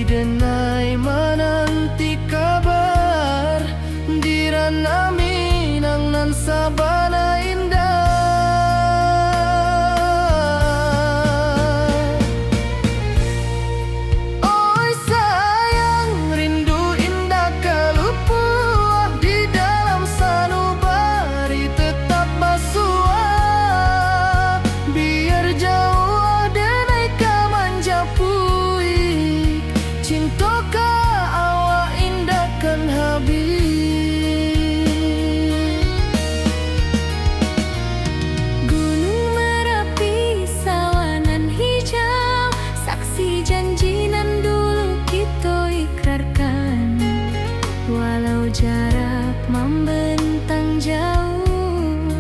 denai menanti kabar dirana Minang nan sabana indah. Oi sayang rindu indah kalupuah di dalam sanubari tetap basuah biar jauh denai kamanja puik cinta ka awak indah kan habis. Gunung Merapi sawanan hijau saksi janji nan dulu kita ikrarkan walau jarak membentang jauh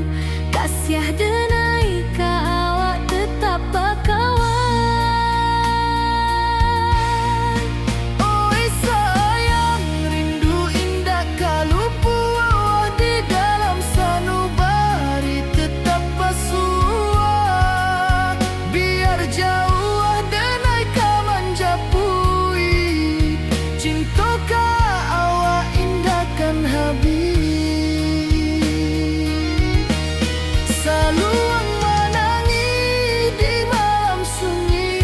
kasiah denai ka awak tetap bakawan. Oi sayang rindu indah kalupuah di dalam sanubari tetap basuah biar jauh denai kamanja puik cinta ka awak indah kan habis. Saluang menangi di malam sunyi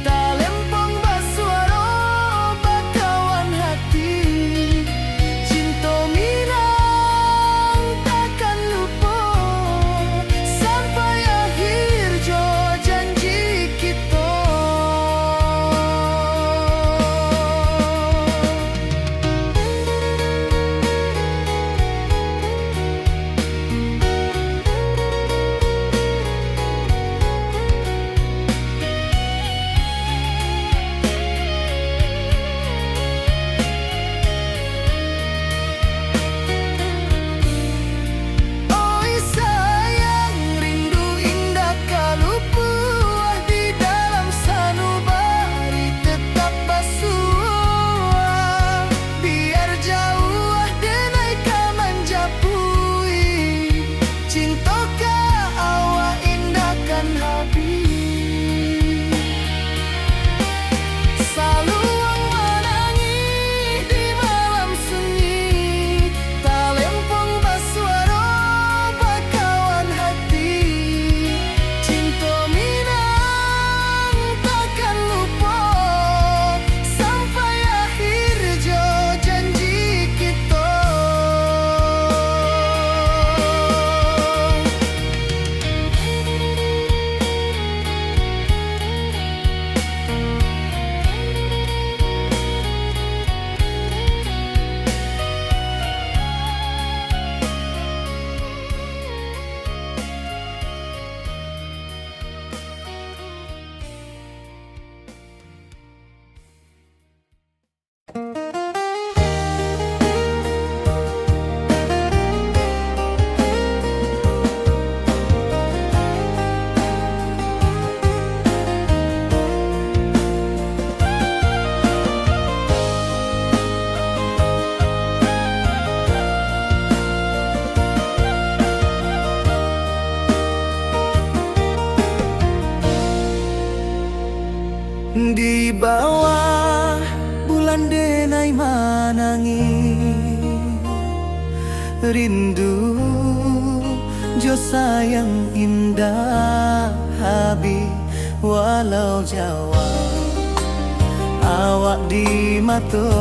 talempong basuaro bakawan hati cinta Minang takkan lupa sampai akhir jo janji kita. Oi sayang rindu indah kalupuah di dalam sanubari tetap basuah biar jauh denai kamanja puik cinta ka awak indah kan habis. Saluang menangi di malam sunyi talempong basuaro bakawan hati cinta Minang takkan lupa sampai akhir jo janji kita. Di bawah bulan denai manangi rindu jo sayang indah habi walau jawa awak di mato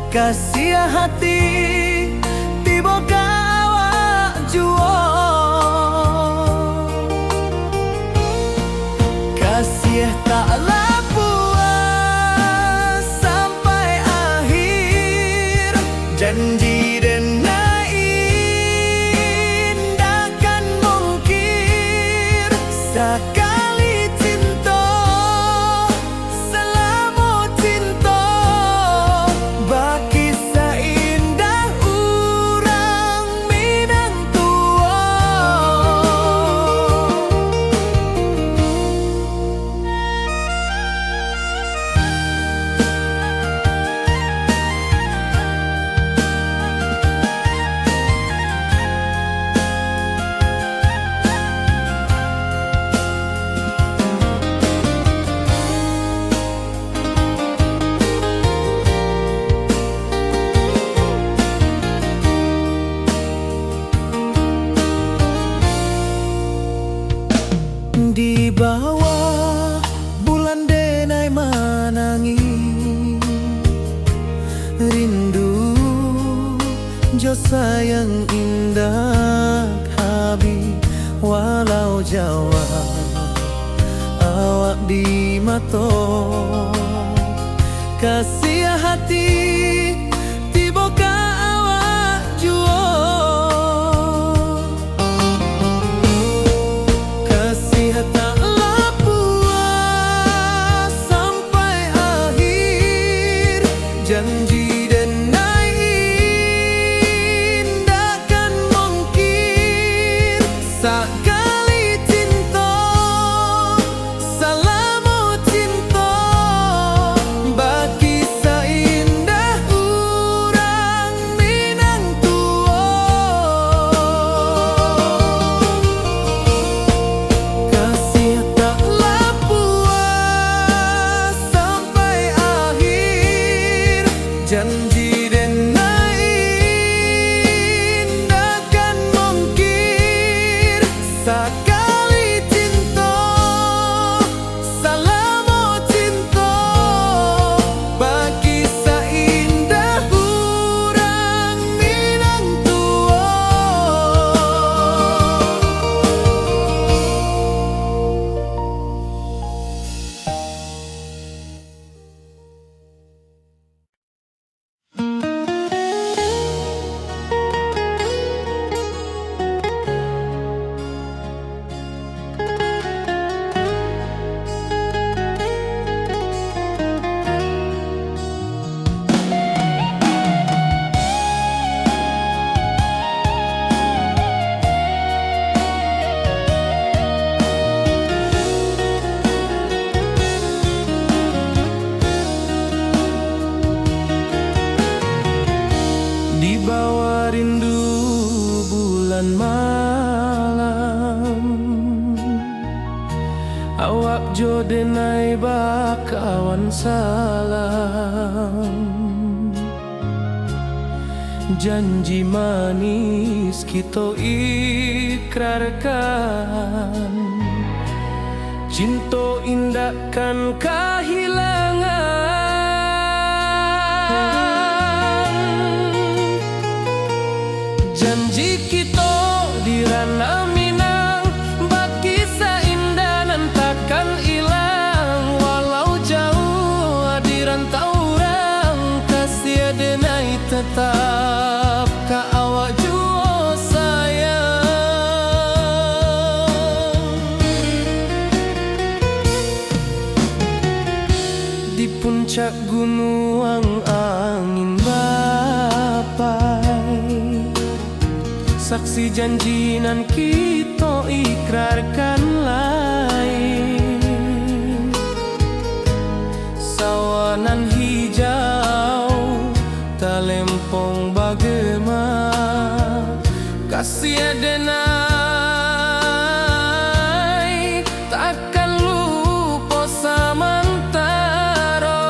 kasih hati tiba ka awak juo kasih taklah puas sampai akhir janji denai indah kan mungkir sekali cinta selama cinta baki seindah urang Minang tua. jo sayang indah habi walau Jawa awak di mato kasih hati tiba ka awak juo kasih tak puas sampai akhir janji sekali cinta salamu cinta bagi seindah urang Minang tua kasih taklah puas sampai akhir janji sekali cinta salamu cinta bagi seindah urang Minang tua di bawah rindu bulan malam awak jo denai bakawan salam janji manis kita ikrarkan cinta indahkan kehilangan janji kita di ranah Minang bagi seindah nan takkan hilang walau jauh di rantau orang kasih denai tetap ka awak jua sayang di puncak gunung angin bapai saksi janji nan kita ikrarkan lain sawanan hijau talempong bagema kasih denai takkan lupa samantara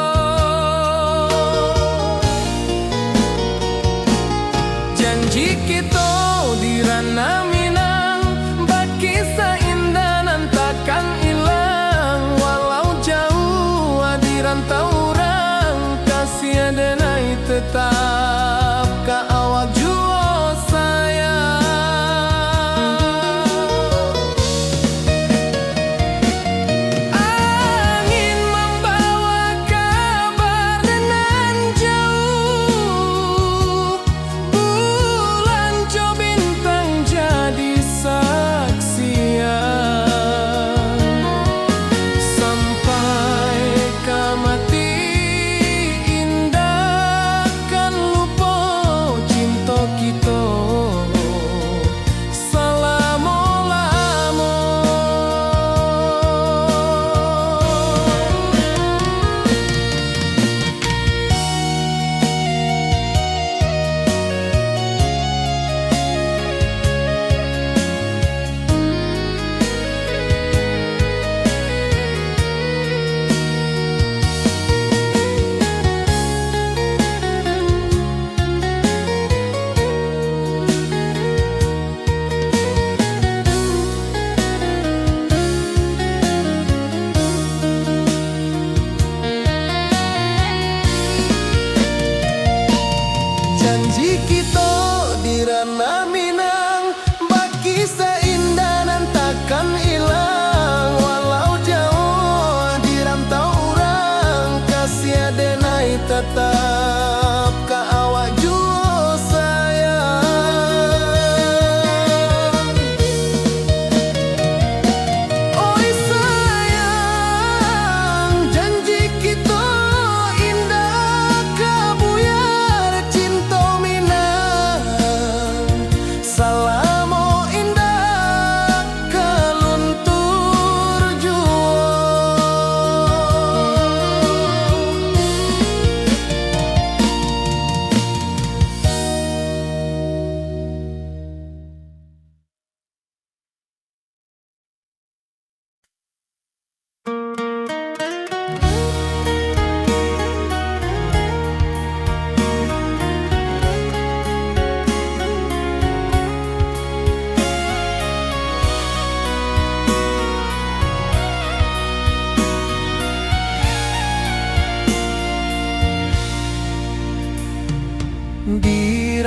janji kita di ranah Minang bagi seindah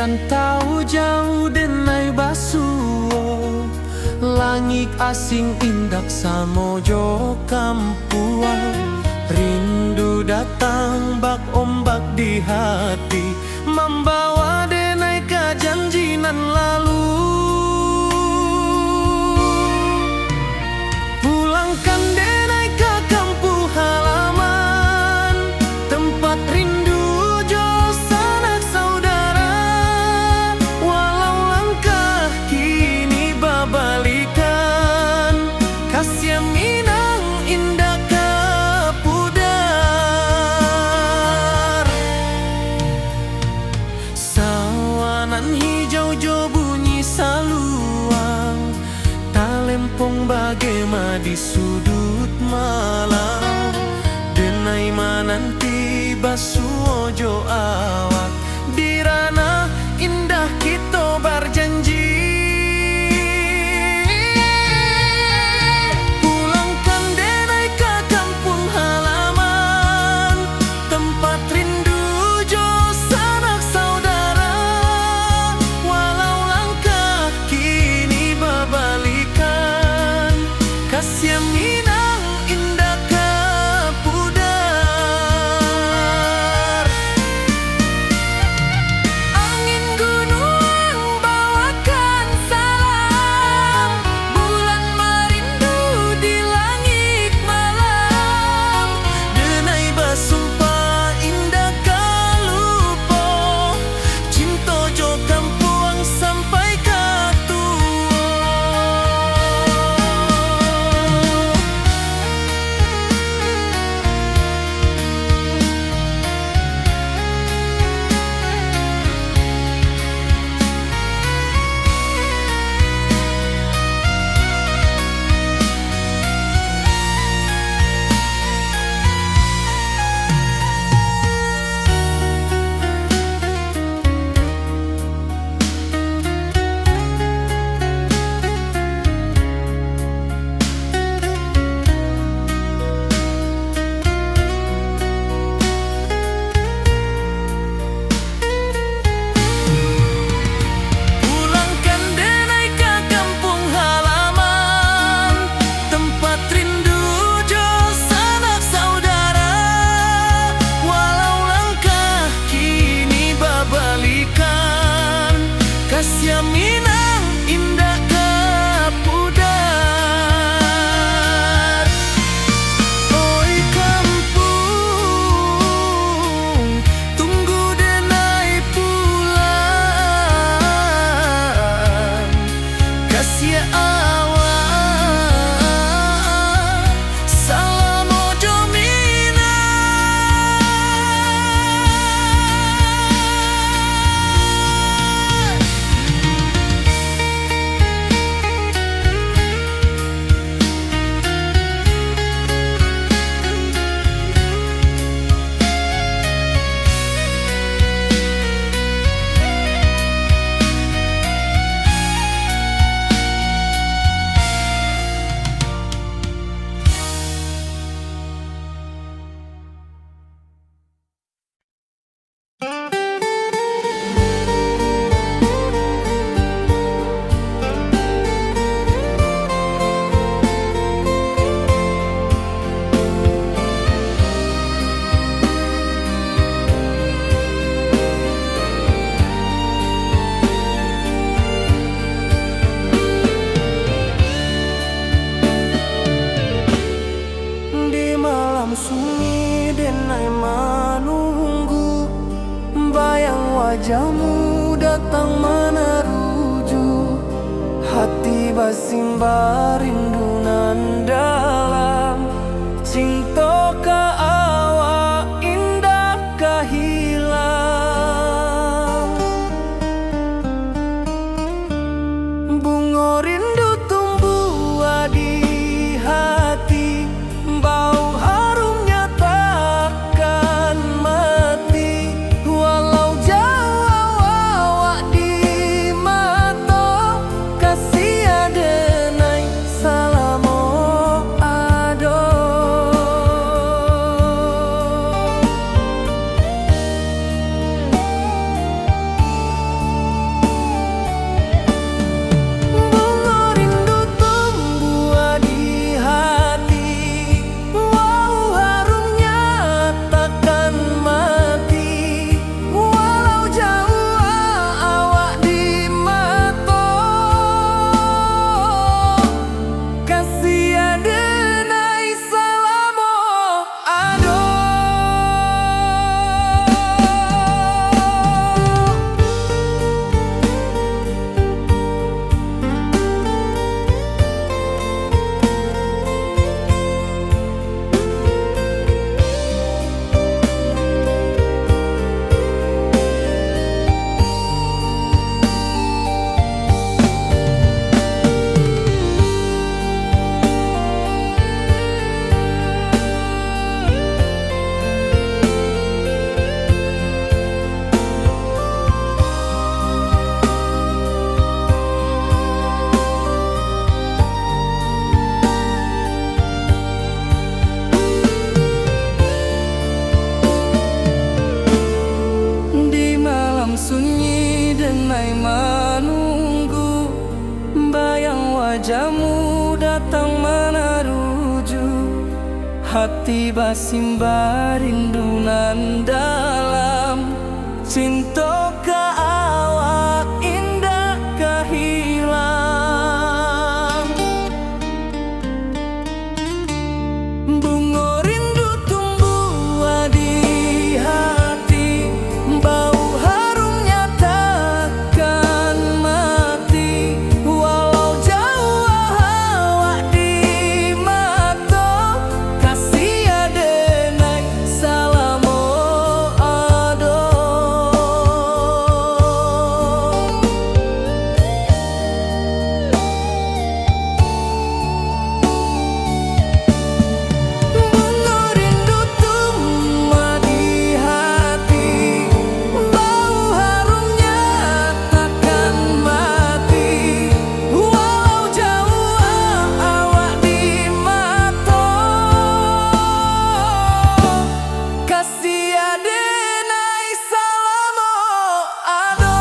rantau jauh denai basuo, langit asing indak samojo kampuang. Rindu datang bak ombak di hati, membawa denai kejanjian lalu. Pulangkan denai ke kampung halaman, tempat rindu jo sanak saudara. Walau langkah kini babalikan, kasih minang indah kapudar. Sawanan hijau jo bunyi saluang, talempong bagema di sudut malam. Denai mananti basuo jo awak, di ranah indah kita berjanji. Pulangkan denai ke kampung halaman, tempat rindu jo sanak saudara. Walau langkah kini babalikan, kasih minang indah kapudar. Angin gunung bawakan salam, bulan merindu di langit malam. Denai basumpah indah kalupo, cinta jo kampuang sampai katua. Pulangkan denai ke kampung halaman, tempat rindu jo sanak saudara. Walau langkah kini babalikan, kasih minang indah kapudar. Oi kampung, tunggu denai pulang. Kasih awak, salam ojo minang. Di malam sunyi denai menunggu, bayang wajahmu datang meneruju. Hati basimba rindu nan dalam, cinta ka awak indah ka hilang. Bunga rindu tumbuh di hati, bau harumnya takkan mati. Walau jauh awak di mata, kasih denai salam hati basimba rindunan dalam cinta ka awak indah kahilang. Bunga rindu tumbuh di hati, bau harumnya takkan mati. Walau jauh awak di mata, kasih adenai salamo ado. Bunga rindu tumbuh di hati, bau harumnya takkan mati. Walau jauh awak di mata, kasih adenai salamo ado.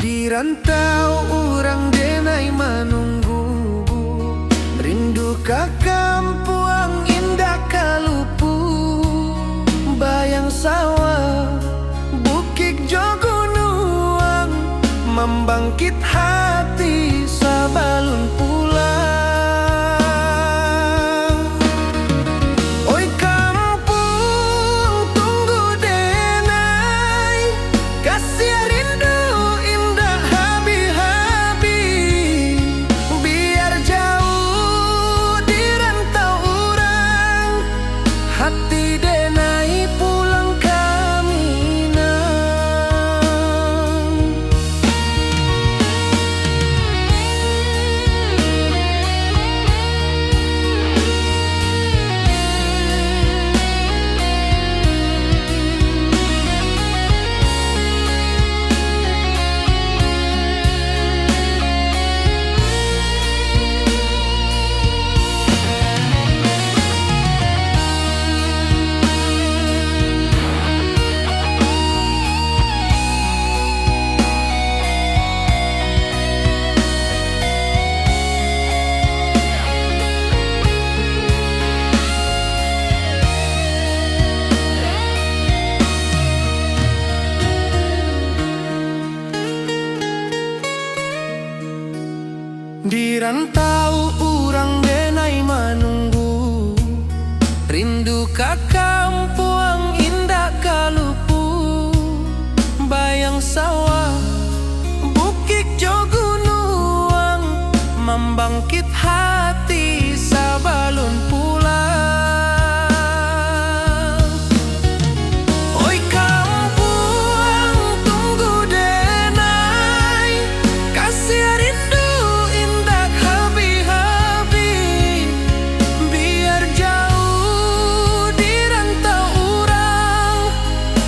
Di rantau urang denai menunggu, rindu ka kampuang indah kalupu. Bayang sawah, bukit jo gunung, membangkit hati sabalun pulang. Oi kampung tunggu denai, kasih rindu indah habi-habi. Biar jauh di rantau urang, hati denai pulang ke Minang. Di rantau urang denai menunggu, rindu ka kampuang indah kalupu. Bayang sawah, bukit jo gunung, membangkit hati sabalun pulang. Oi kampuang tunggu denai, kasih rindu indah habi-habi. Biar jauh di rantau urang,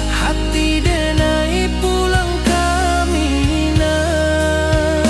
hati denai pulang ke Minang.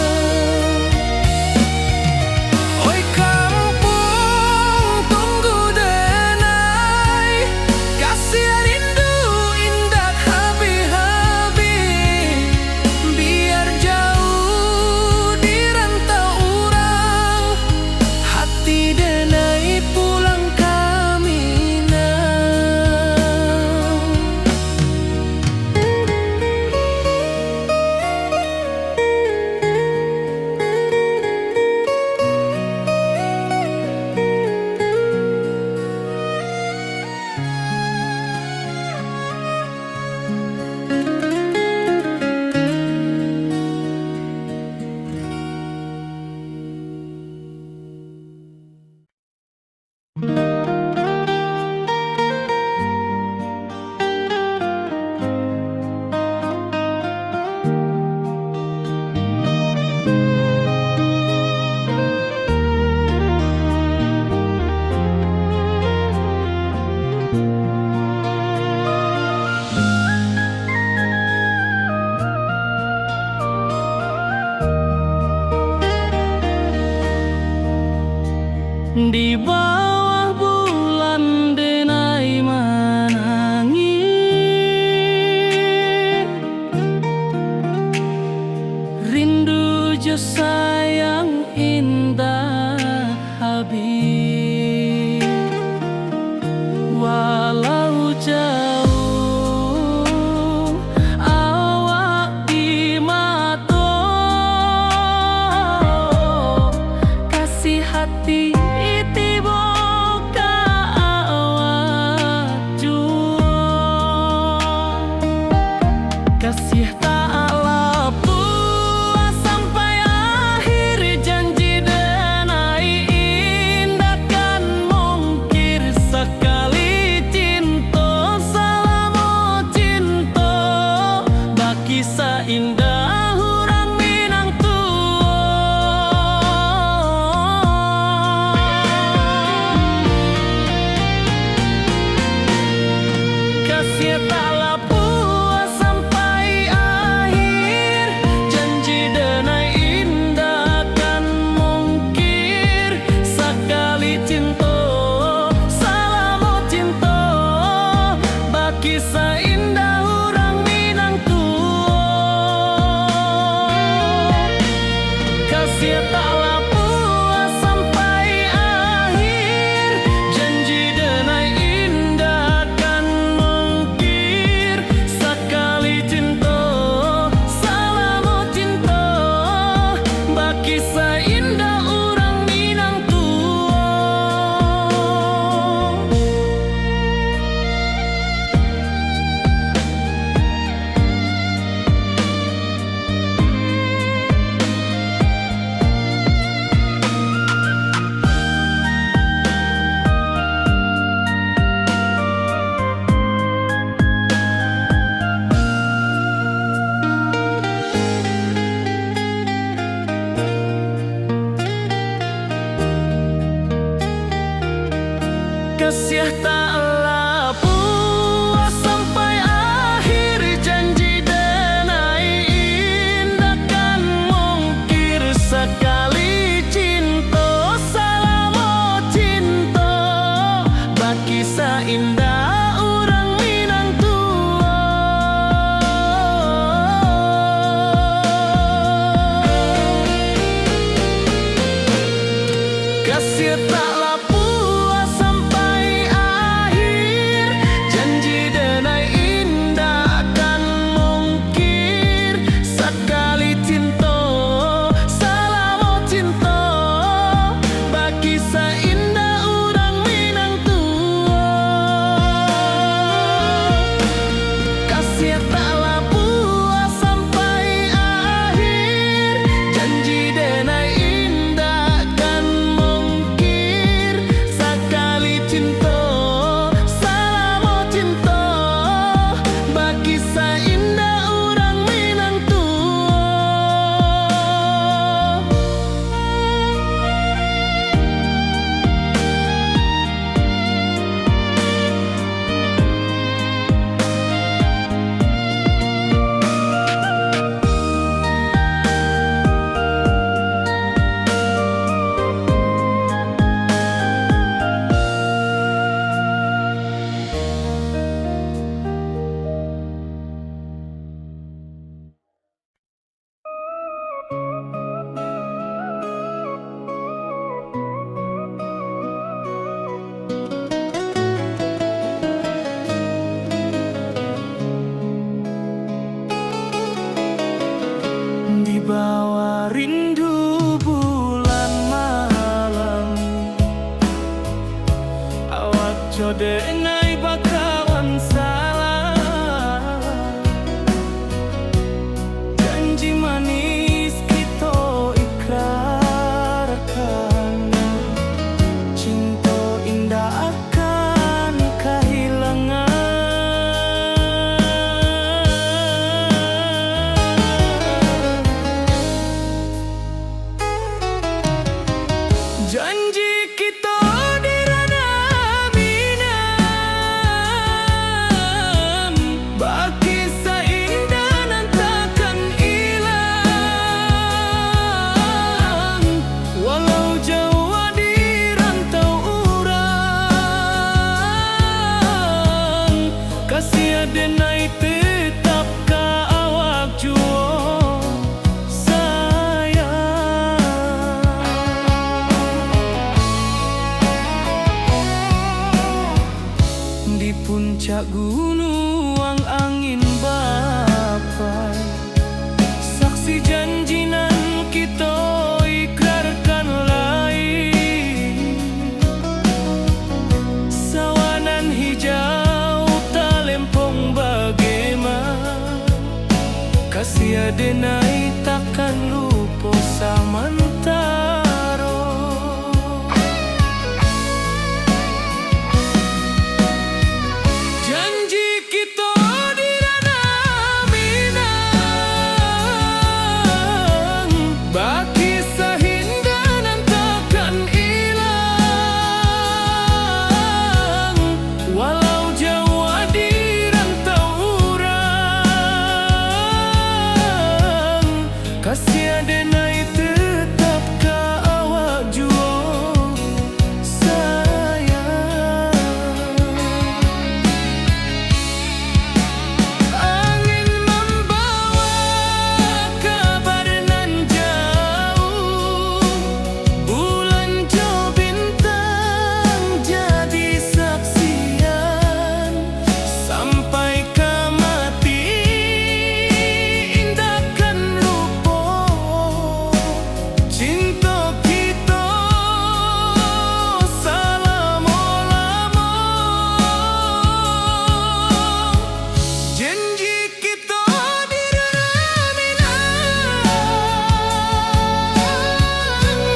Di puncak gunung angin bapai, saksi janji nan kita ikrarkan lain. Sawanan hijau talempong bagaimana, kasih adenai takkan lupa samantaro. Janji kita di ranah Minang, baki sahindanan takkan hilang. Walau jauh di rantau urang, kasih adenai tetap ka awak jua sayang. Angin membawa kabar nan jauh, bulan jo bintang jadi saksian. Sampai ke mati indahkan lupa cinta kita selama-lama. Janji kita di ranah Minang,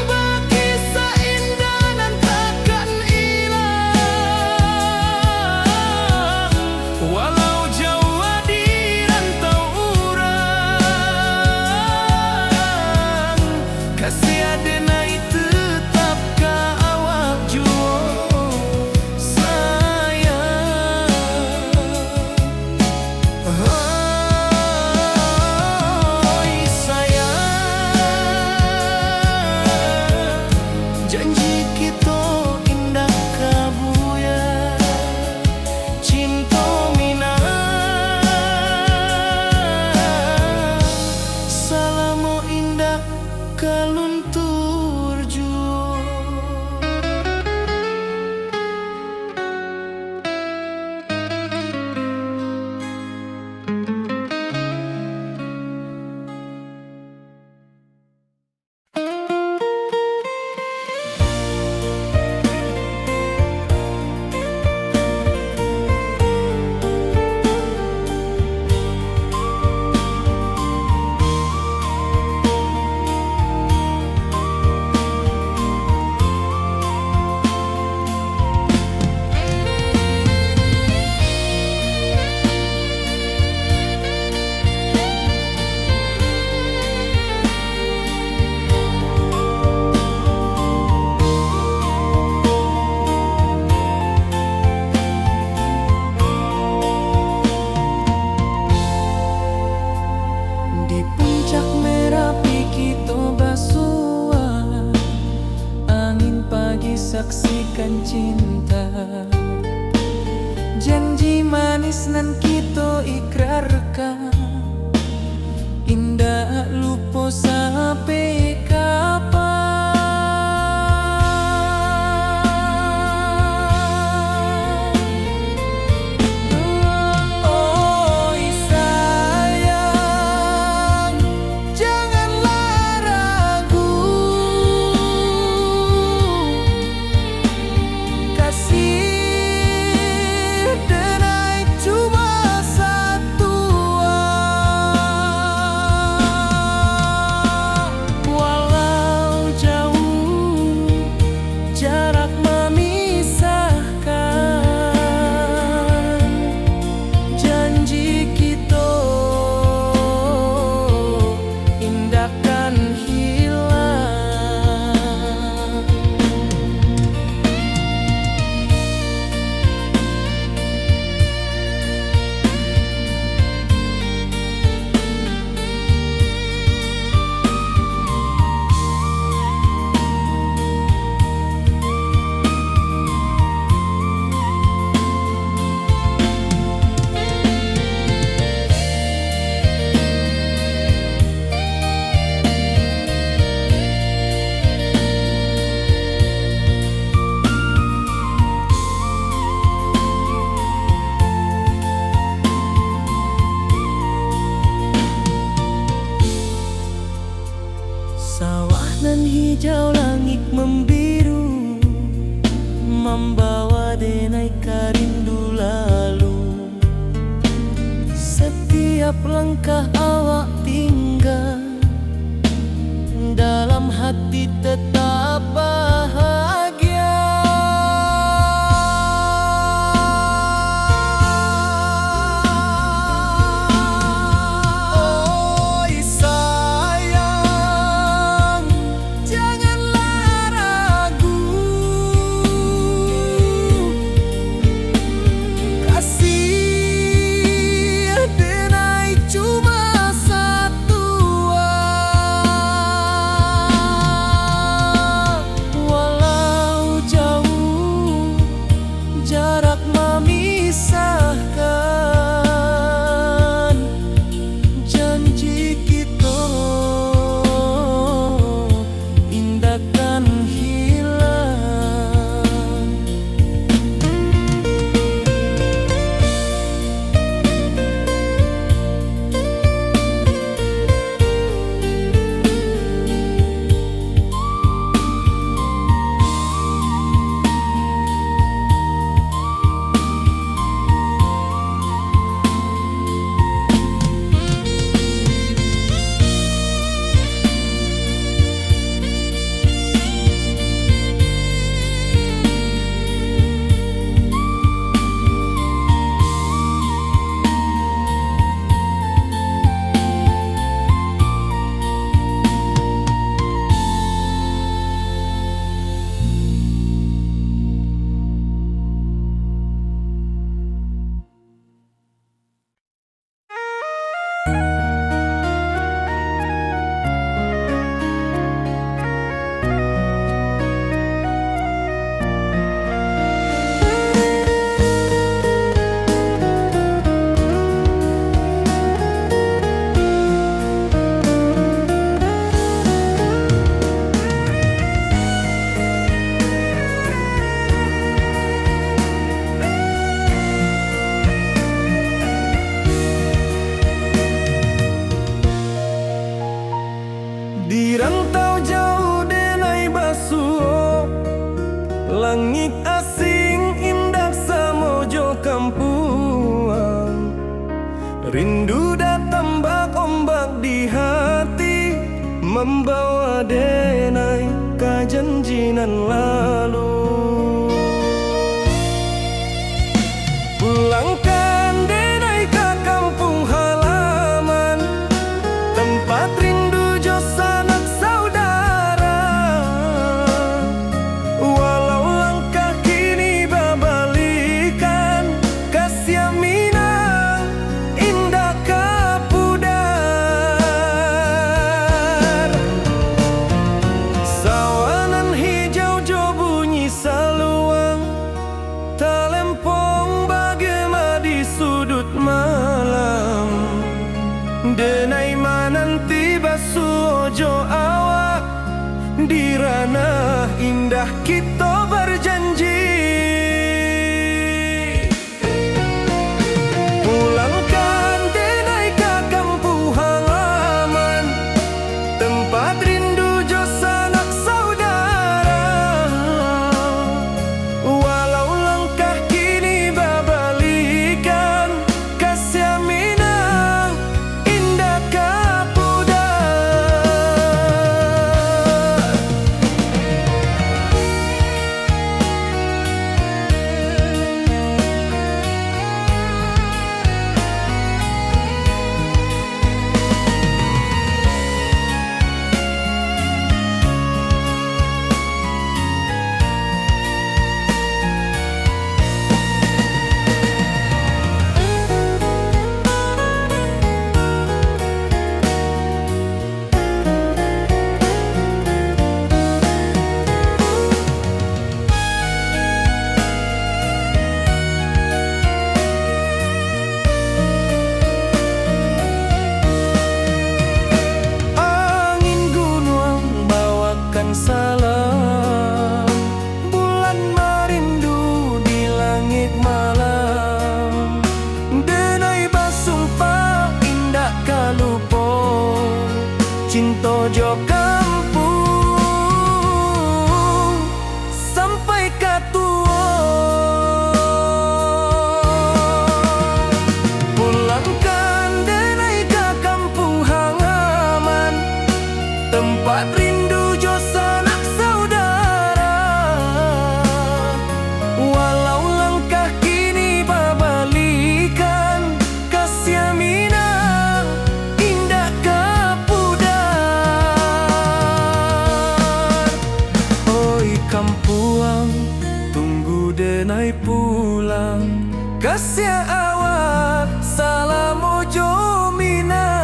baki seindah nan takkan hilang. Walau jauh di rantau urang, kasih adenai tetap ka awak jua sayang. Oi sayang, janji kita indah kabuya, cinta Minang salamo indah kaluntur jua. Di puncak Merapi kita basua, angin pagi saksikan cinta. Janji manis nan kita ikrarkan, indah lupa sampai kapan. Oi sayang, janganlah ragu, kasih denai cuma satu. Setiap langkah awak tinggal, dalam hati tetap bahagia. Oi sayang, janganlah ragu. Kasih denai cuma satu. Walau jauh jarak memisahkan, janji kita indahkan hilang. Di rantau jauh denai basuh, langit asing indah samojo kampuang. Rindu datang bak ombak di hati, membawa denai ke janjinan lalu. Pulangkan denai ke kampung halaman, tempat rindu jo sanak saudara. Walau langkah kini babalikan, kasih minang indah kapudar. Sawanan hijau jo kasih awak salam ojo minang.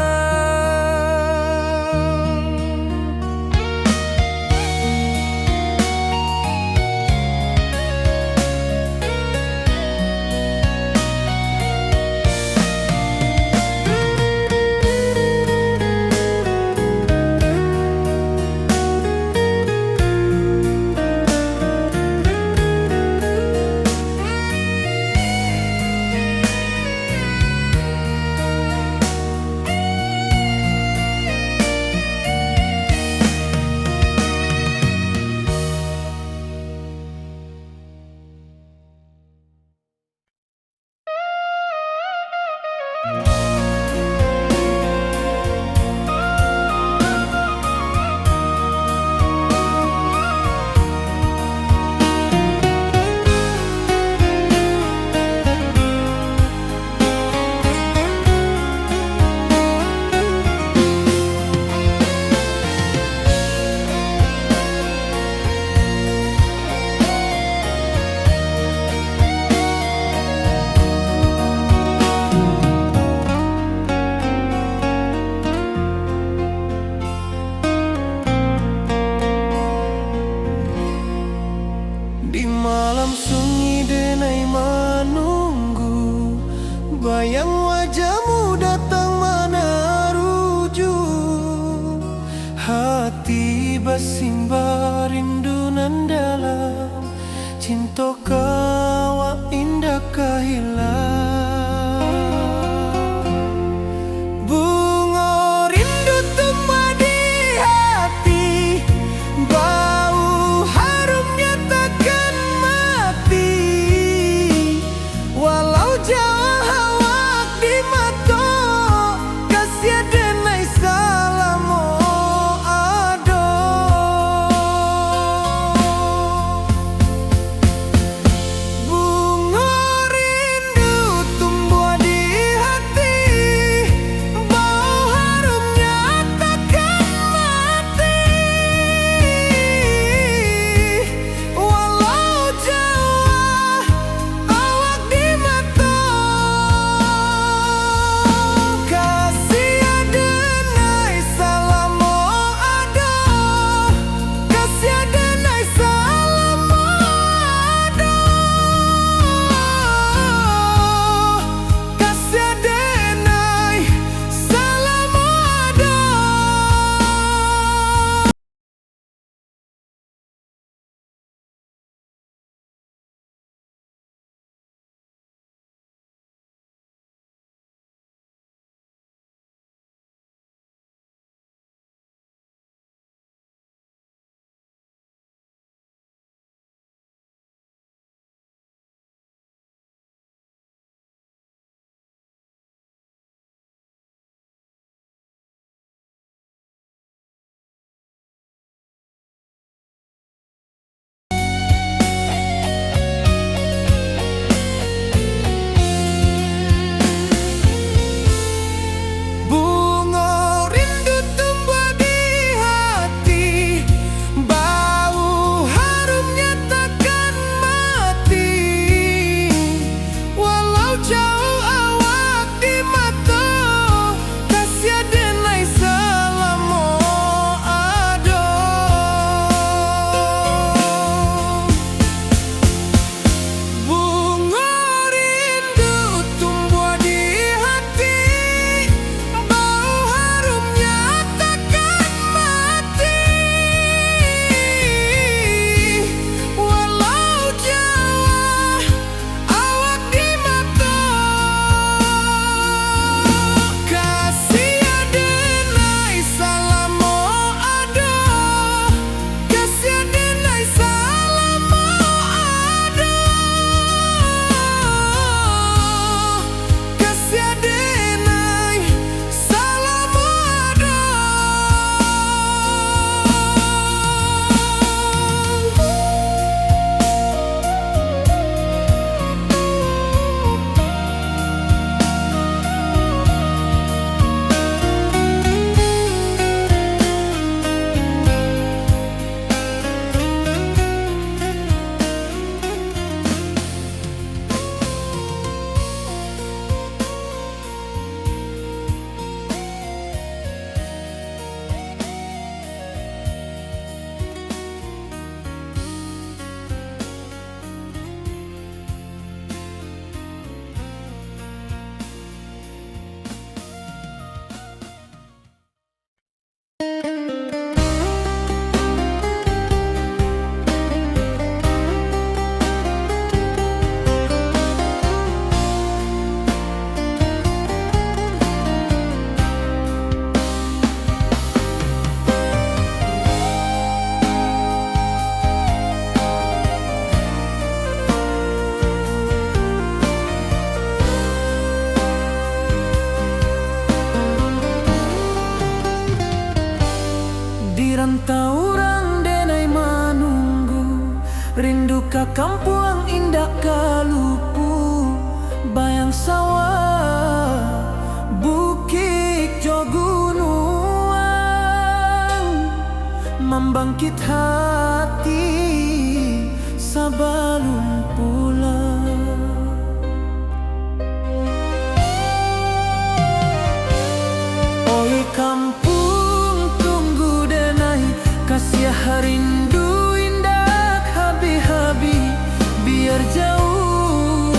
Di malam sunyi denai menunggu, bayang wajahmu datang meneruju. Hati bersimbar rindu nan dalam, cinta kawa indah kehilang. Bunga rindu tumbuh di hati, bau harumnya takkan mati. Walau jauh awak di mata, kasih denai salam ado. Bunga rindu tumbuh di hati, bau harumnya takkan mati. Walau jauh awak di mata, kampuang indah kalupu, bayang sawah, bukit jo gunung, membangkit hati sebelum pulang. Oi kampung tunggu denai, kasih rindu indah habi-habi, biar jauh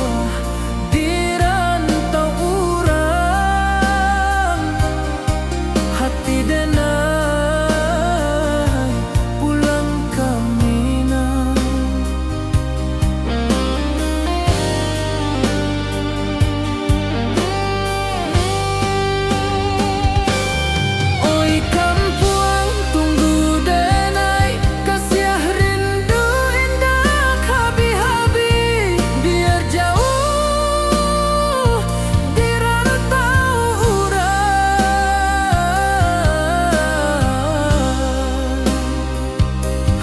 di rantau urang, hati denai pulang ke Minang. Oi kampuang tunggu denai, kasih rindu indah habi-habi, biar jauh di rantau urang,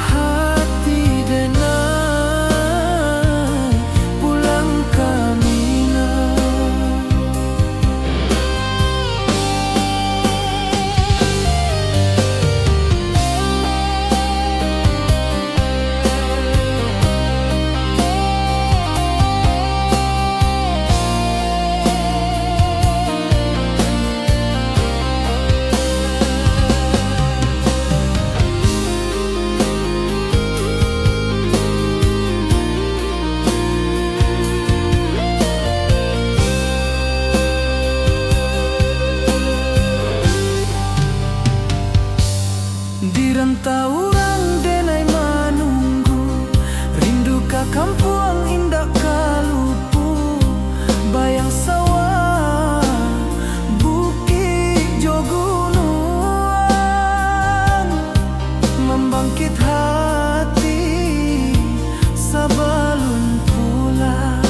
hati denai pulang ke Minang. Di rantau urang denai menunggu, rindu ka kampuang indah kalupu, bayang sawah, bukit jo gunung, membangkit hati sebelum pulang.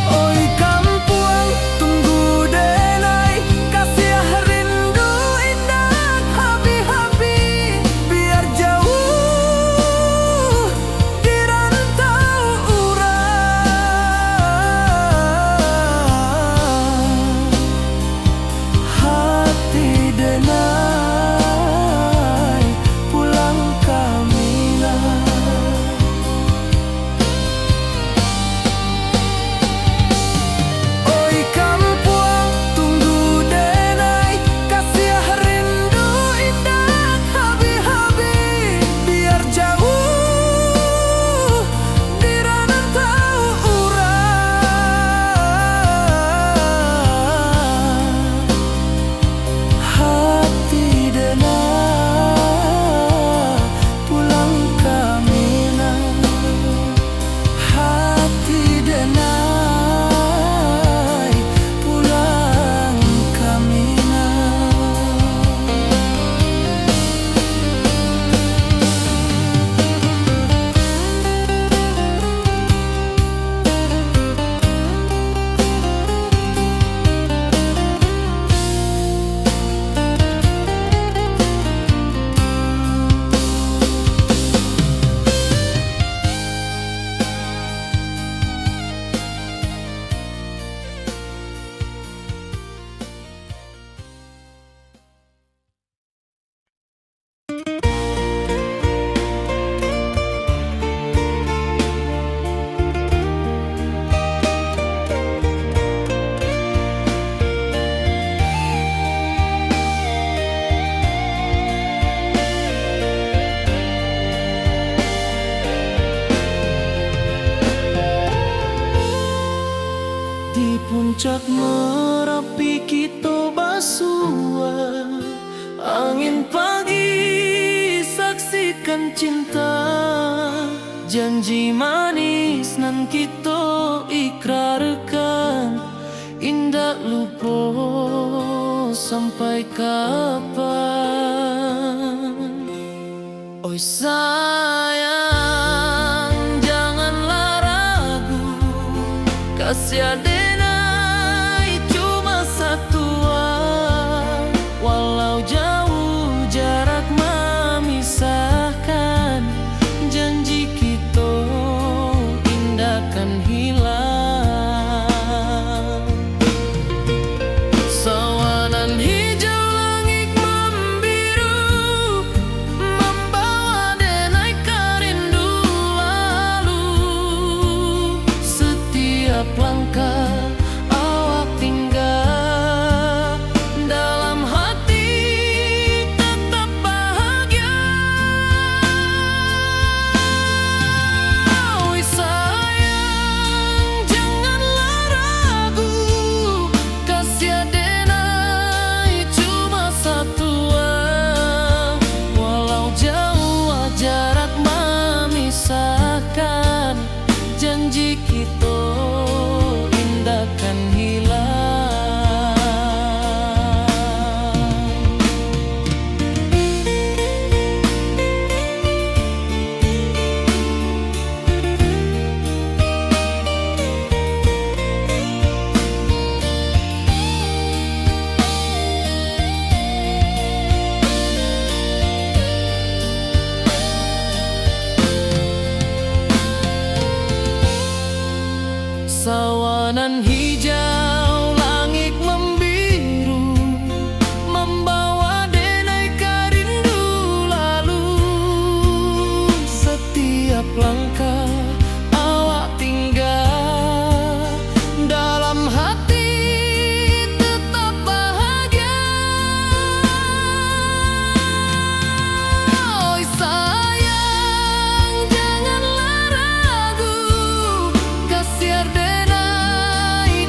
Oi kampuang tunggu denai, kasih rindu indah habi-habi, biar jauh di rantau urang, hati denai pulang ke Minang. Oi kampuang tunggu denai, kasih rindu indah habi-habi, biar jauh di rantau urang, hati denai pulang ke Minang, hati denai pulang ke Minang. Di puncak Merapi kita basua, angin pagi saksikan cinta, janji manis nan kita ikrarkan, indah lupa sampai kapan. Oi sayang janganlah ragu, kasih denai cuma satu Nan hijau, langit membiru, membawa denai rindu lalu. Setiap langkah awak tinggal, dalam hati tetap bahagia. Oi sayang, janganlah ragu, kasiar denai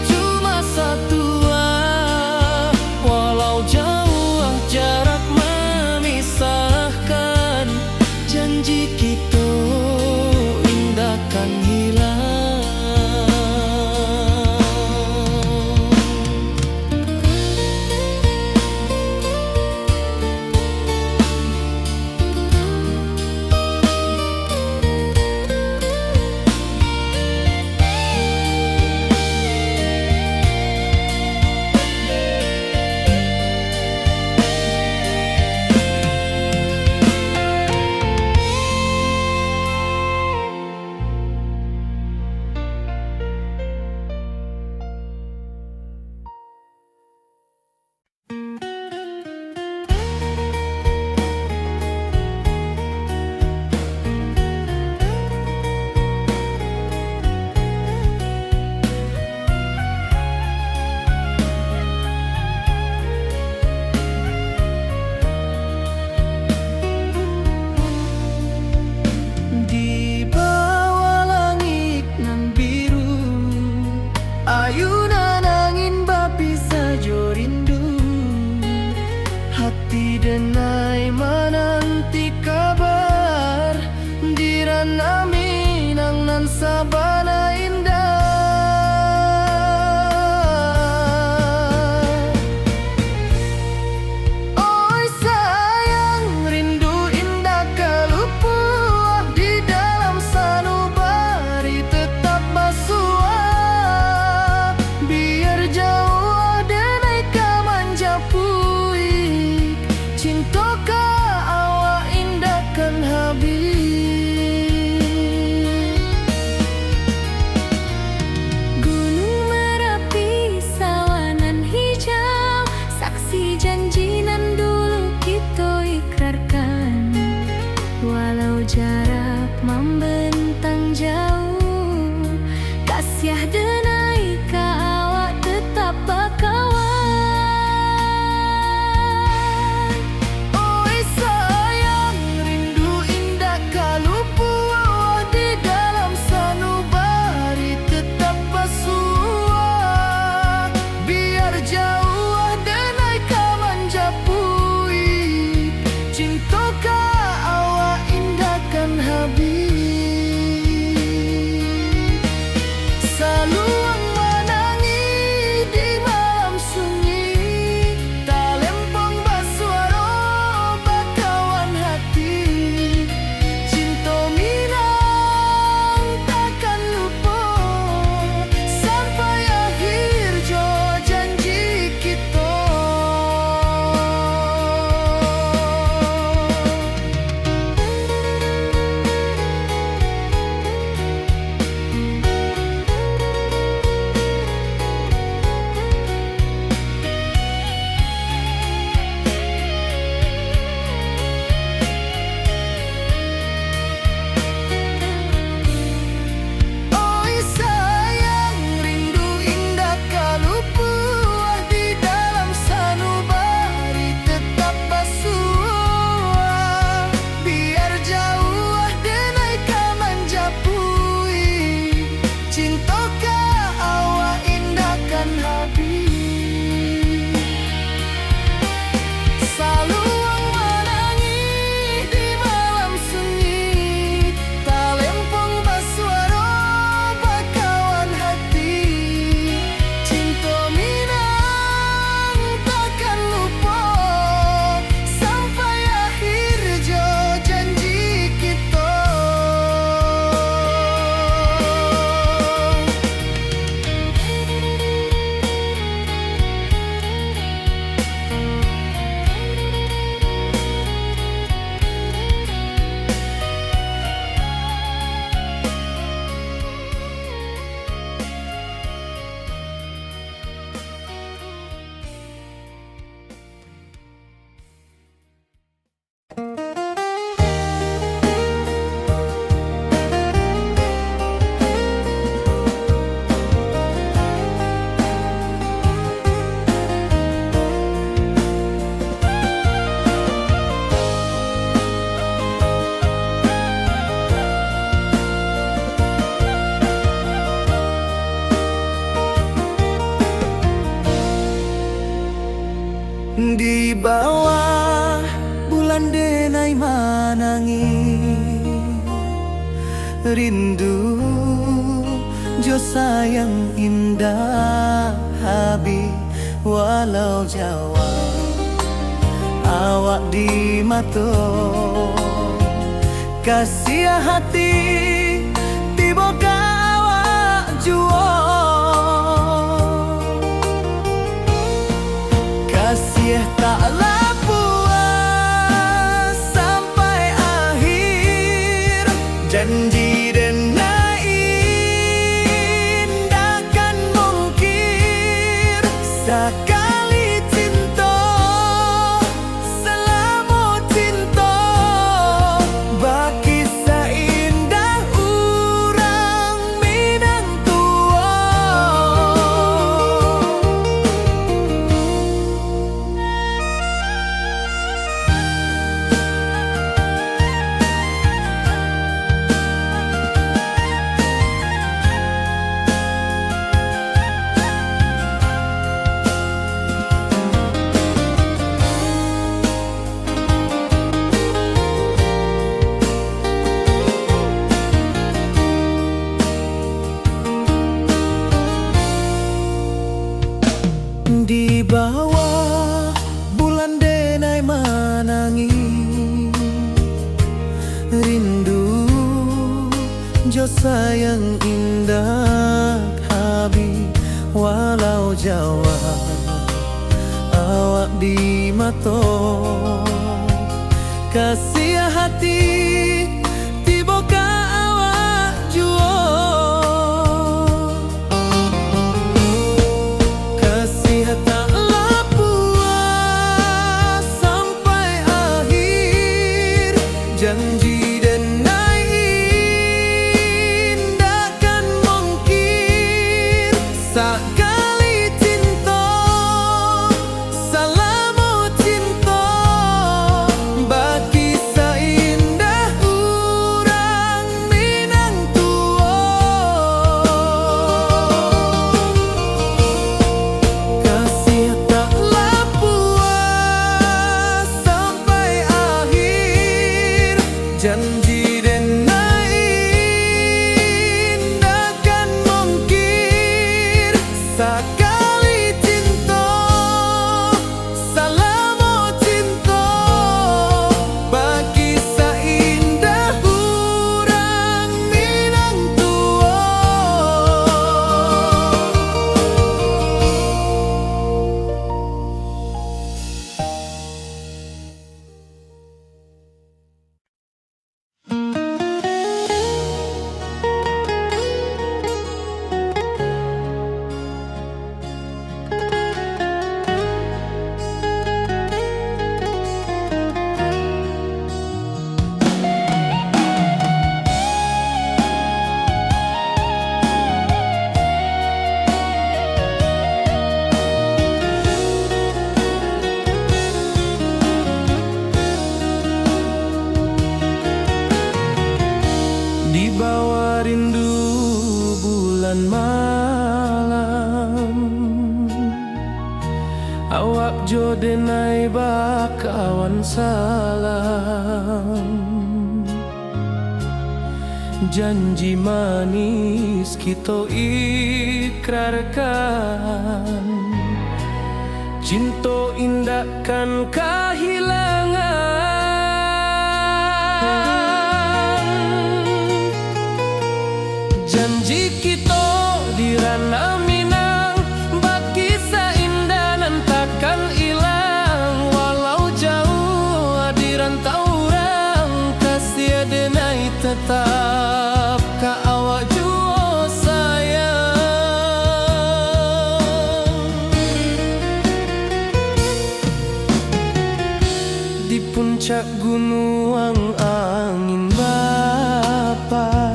manangi rindu jo sayang indah habi walau Jawa awak di mato kasih hati tiba ka awak juo kasih tak puas sampai akhir janji dan indahkan mungkir sekali cinta selama cinta baki seindah urang Minang tua. Di bawah bulan denai manangi rindu jo sayang indah habi walau Jawa awak di mato kasih hati tiba ka awak juo taklah puas sampai akhir janji dan indahkan mungkir sekali cinta selama cinta baki seindah urang Minang tua kasih taklah puas sampai akhir janji dan indahkan mungkir sekali cinta selama cinta baki seindah urang Minang tua. Di bawah rindu bulan malam awak jo denai bakawan salam janji manis kita ikrarkan cinta indahkan kehilangan janji kita di ranah Minang baki seindah nan takkan hilang walau jauh di rantau orang kasih denai tetap ka awak jua sayang di puncak gunung angin bapai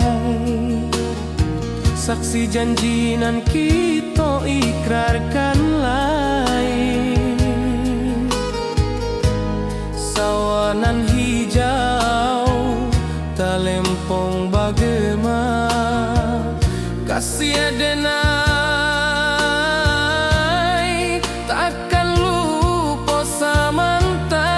saksi janji nan kita ikrarkan lain sawanan hijau talempong bagaimana kasih denai takkan lupa samantara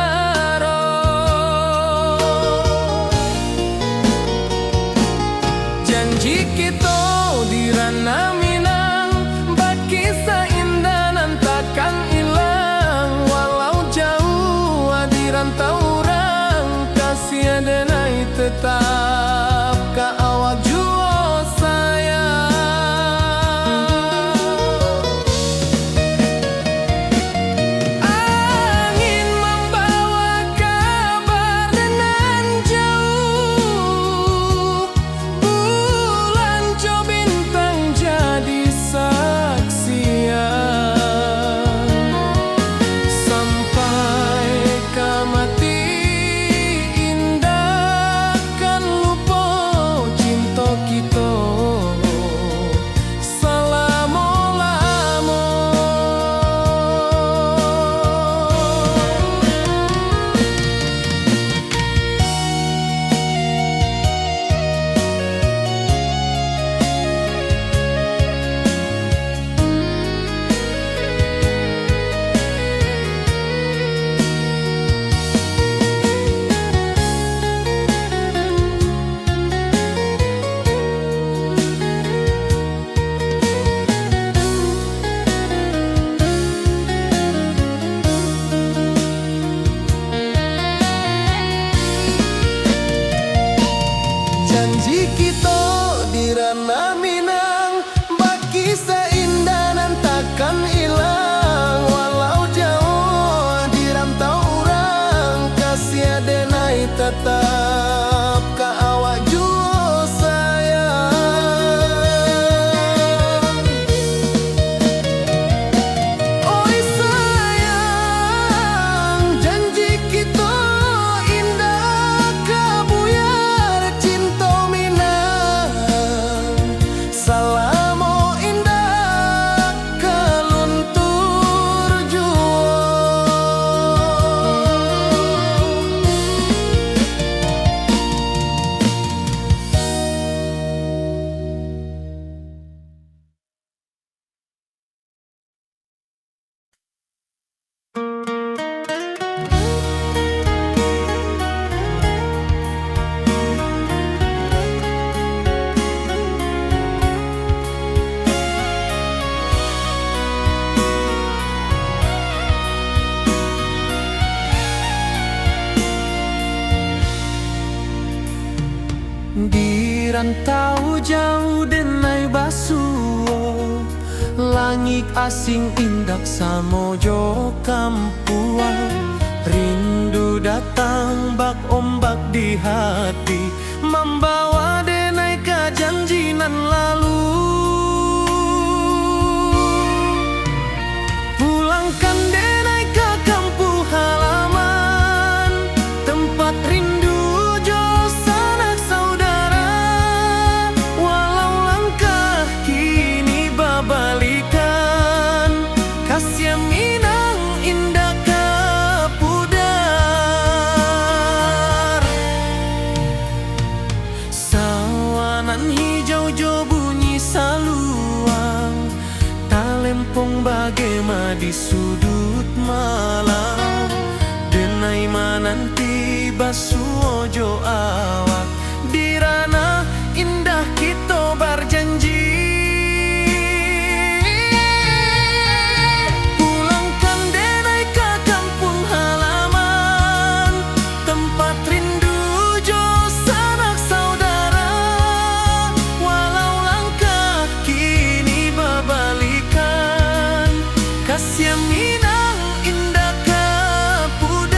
janji kita di ranah Minang, baki seindah nan takkan hilang. Walau jauh di rantau orang, kasih denai tetap ka awak jua sayang. Oi sayang, janji kita indah kabuyar cinta Minang. Salamo indah kaluntur jua. Di rantau jauh denai basuo, langit asing indak samojo kampuang. Rindu datang bak ombak di hati, membawa denai ke janji nan lalu. Pulangkan denai ke kampung halaman, tempat rindu jo sanak saudara. Walau langkah kini babalikan, kasih Minang indah kapudar. Sawanan hijau jo bunyi saluang, talempong bagema di sudut malam. Denai mananti basuo jo awak, di ranah indah kita berjanji. Pulangkan denai ke kampung halaman, tempat rindu jo sanak saudara. Walau langkah kini babalikan, kasih Minang indah kapudar.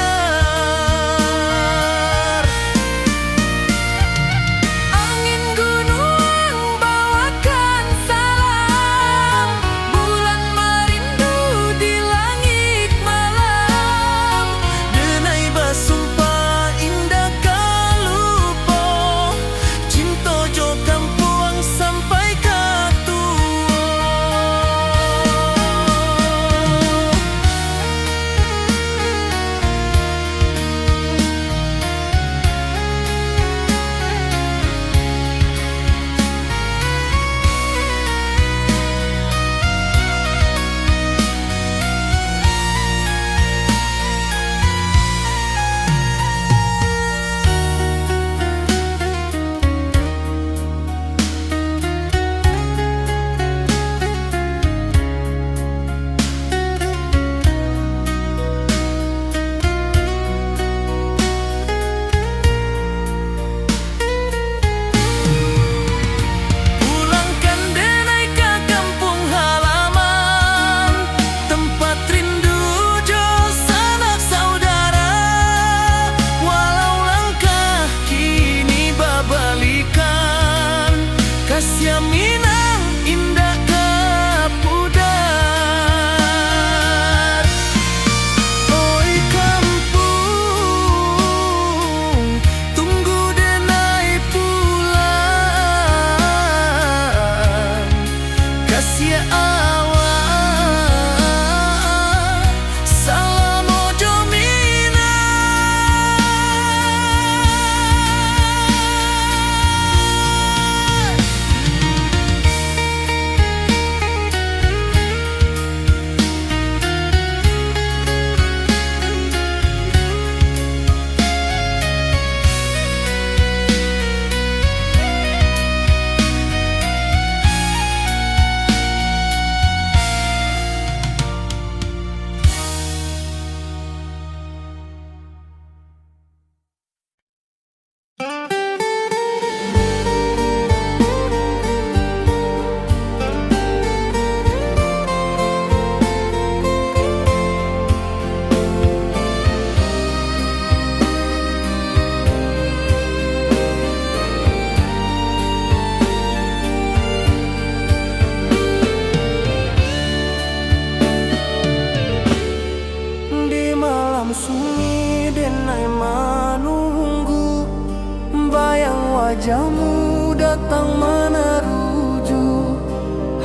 wajahmu datang meneruju,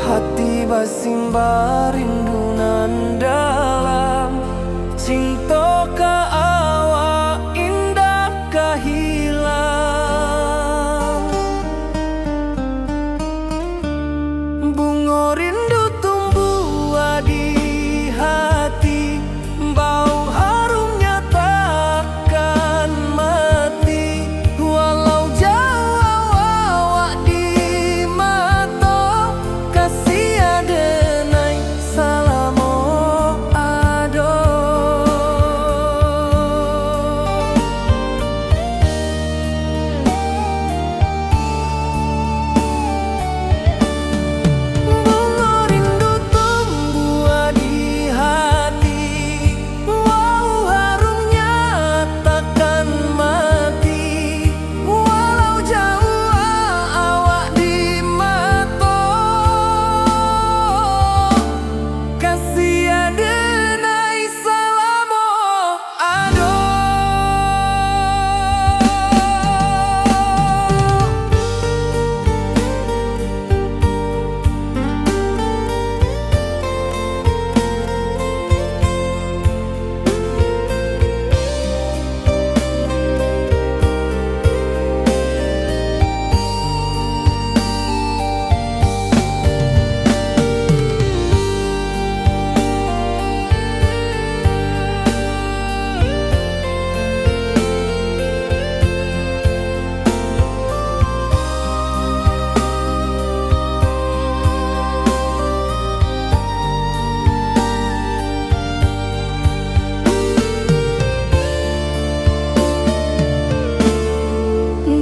hati basimba rindu nan dalam. Cinta ka awak indah kahilang. Bunga rindu tumbuh di hati, bau harumnya takkan mati. Walau jauh awak di mata, kasih adenai salamo ado. Bunga rindu tumbuh di hati, wow harumnya takkan mati. Walau jauh awak di mata, kasih adenai salamo ado.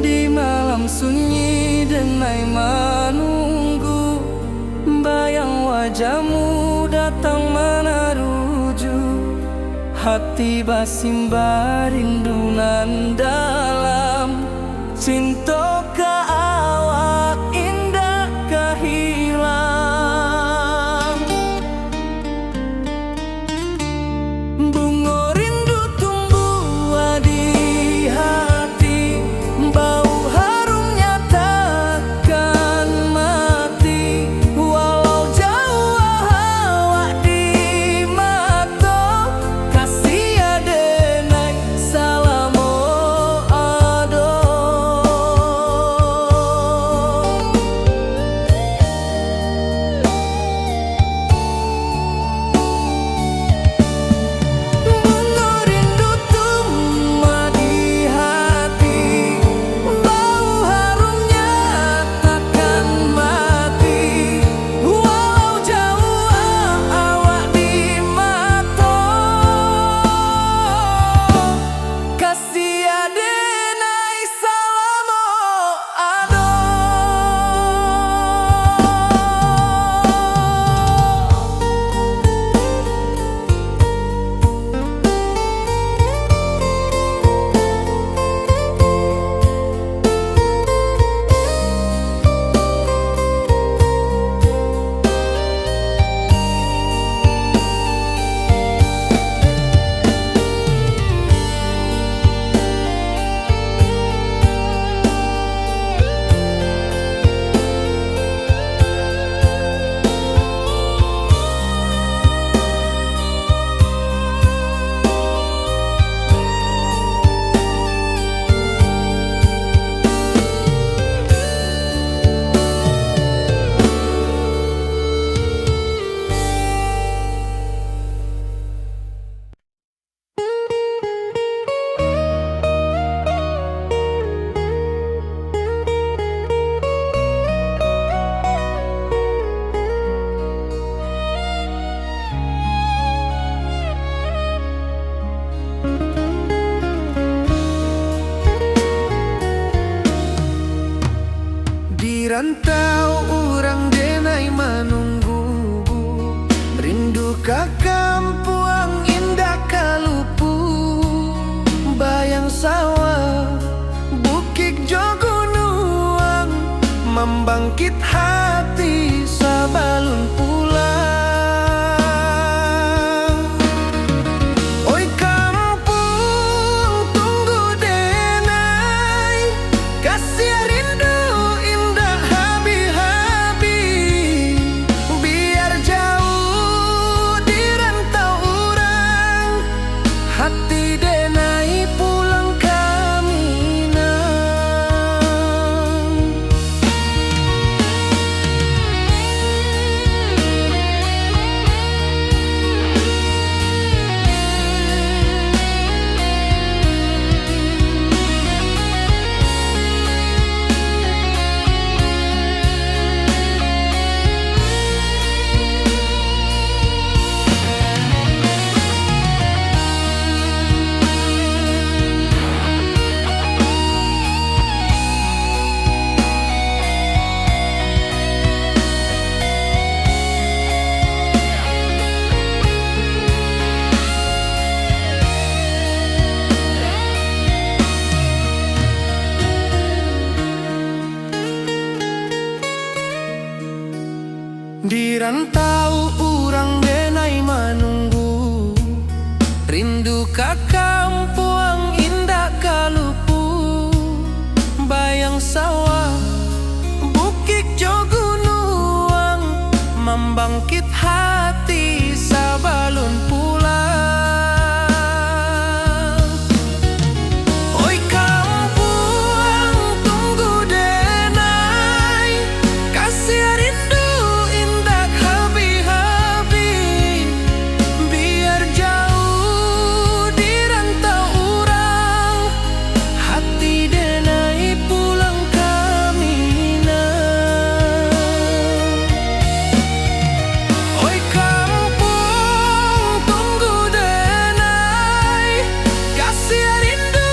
Di malam sunyi denai menunggu, bayang wajahmu datang meneruju, hati basimba rindu nan dalam. Cinta ka awak indah kahilang. Bunga rindu tumbuh di hati, bau harumnya takkan mati. Walau jauh awak di mata, kasih adenai salamo ado. Bunga rindu tumbuh di hati, bau harumnya takkan mati. Walau jauh awak di mata, kasih adenai salamo ado. Di rantau urang denai menunggu, rindu ka kampuang indah kalupu. Bayang sawah bukit jogunuang, membangkit hati sabalun pulang. Oi kampung tunggu denai, kasih Di rantau urang denai manunggu, rindu ka kampung indah kalupu. Bayang sawah, bukit jo gunung, membangkit hati sabalun pulang. Oi kampung tunggu denai, kasih rindu indah habi-habi. Biar jauh di rantau urang, hati denai pulang kamina. Oi kampung tunggu denai, kasih rindu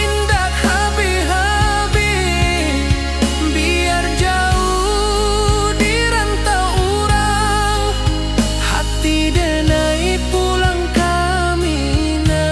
indah habi-habi. Biar jauh di rantau urang, hati denai pulang kamina.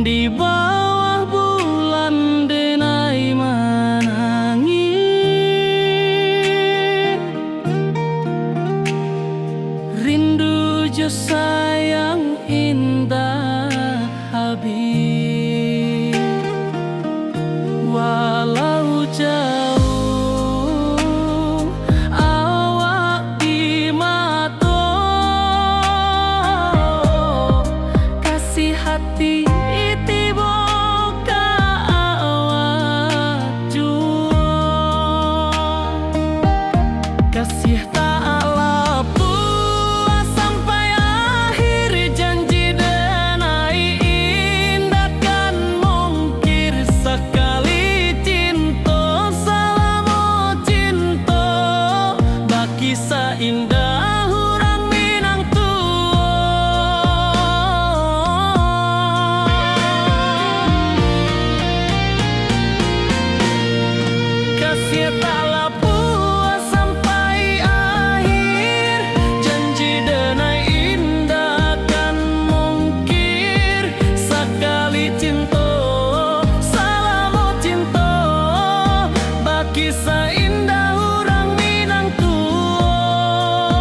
Di bawah bulan denai menangis, rindu jo sayang indah habis. Walau jauh awak di mata, kasih hati kasih tak puas sampai akhir, janji denai indah kan mungkir. Sekali cinta selama cinta, baki seindah hurang Minang tua. Kasih tak kisah indah orang Minang tua.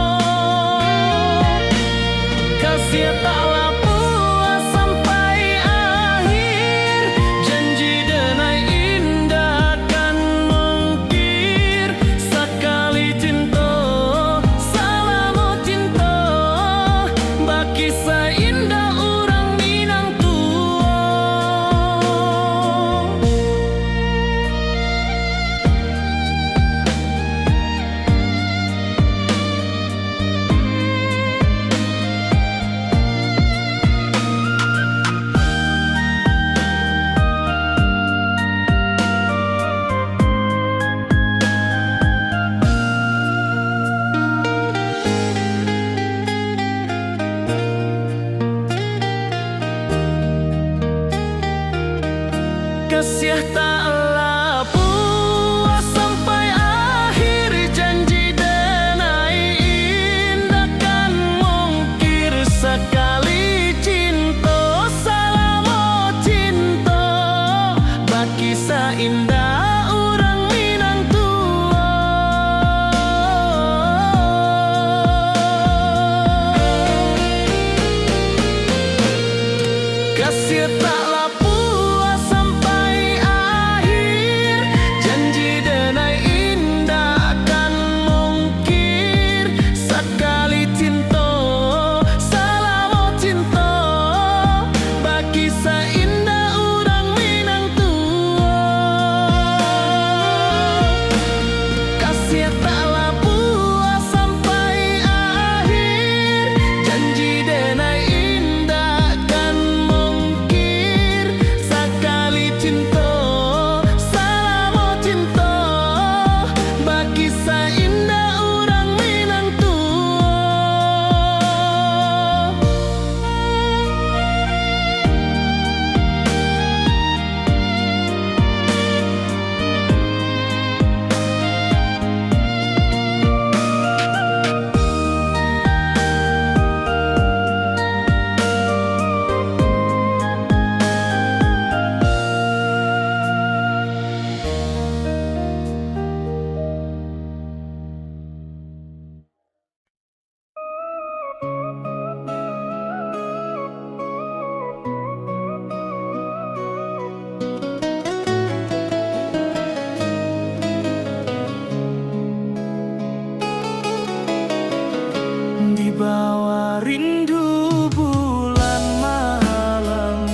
Wibawa rindu bulan malam,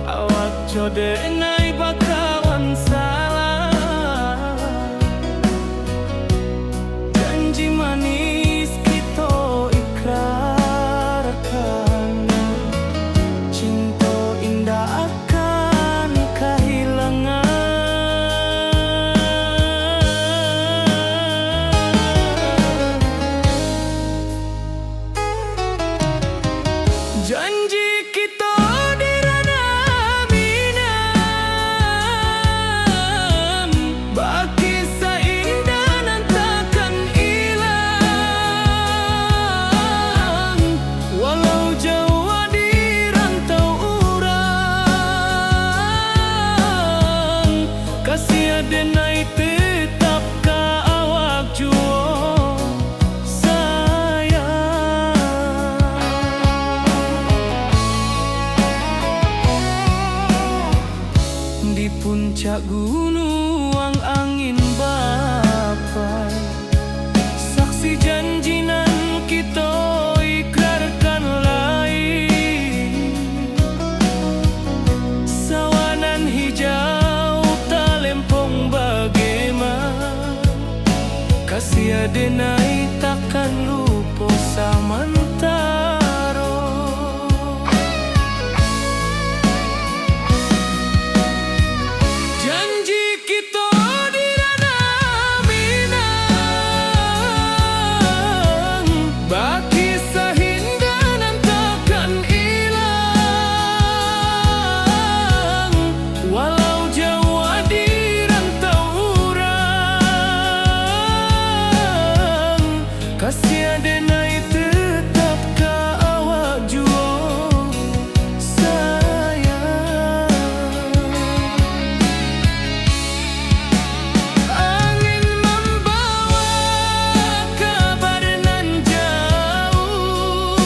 awak jode nai bakawan salah. Janji manis kita ikrarkan, cinta indah akan kehilangan. Janji kita di ranah Minang, baki seindah nan takkan hilang. Walau jauh di rantau urang, kasih adenai tetap ka awak juo sayang. Di puncak gunung angin bapai, saksi janji nan kita ikrarkan lain. Sawanan hijau talempong bagaimana, kasih adenai takkan lupa samantaro. Janji kita di ranah Minang, baki sahindah nan takkan hilang. Walau jauh di rantau urang, kasih adenai tetap ka awak juo sayang. Angin membawa kabar nan jauh,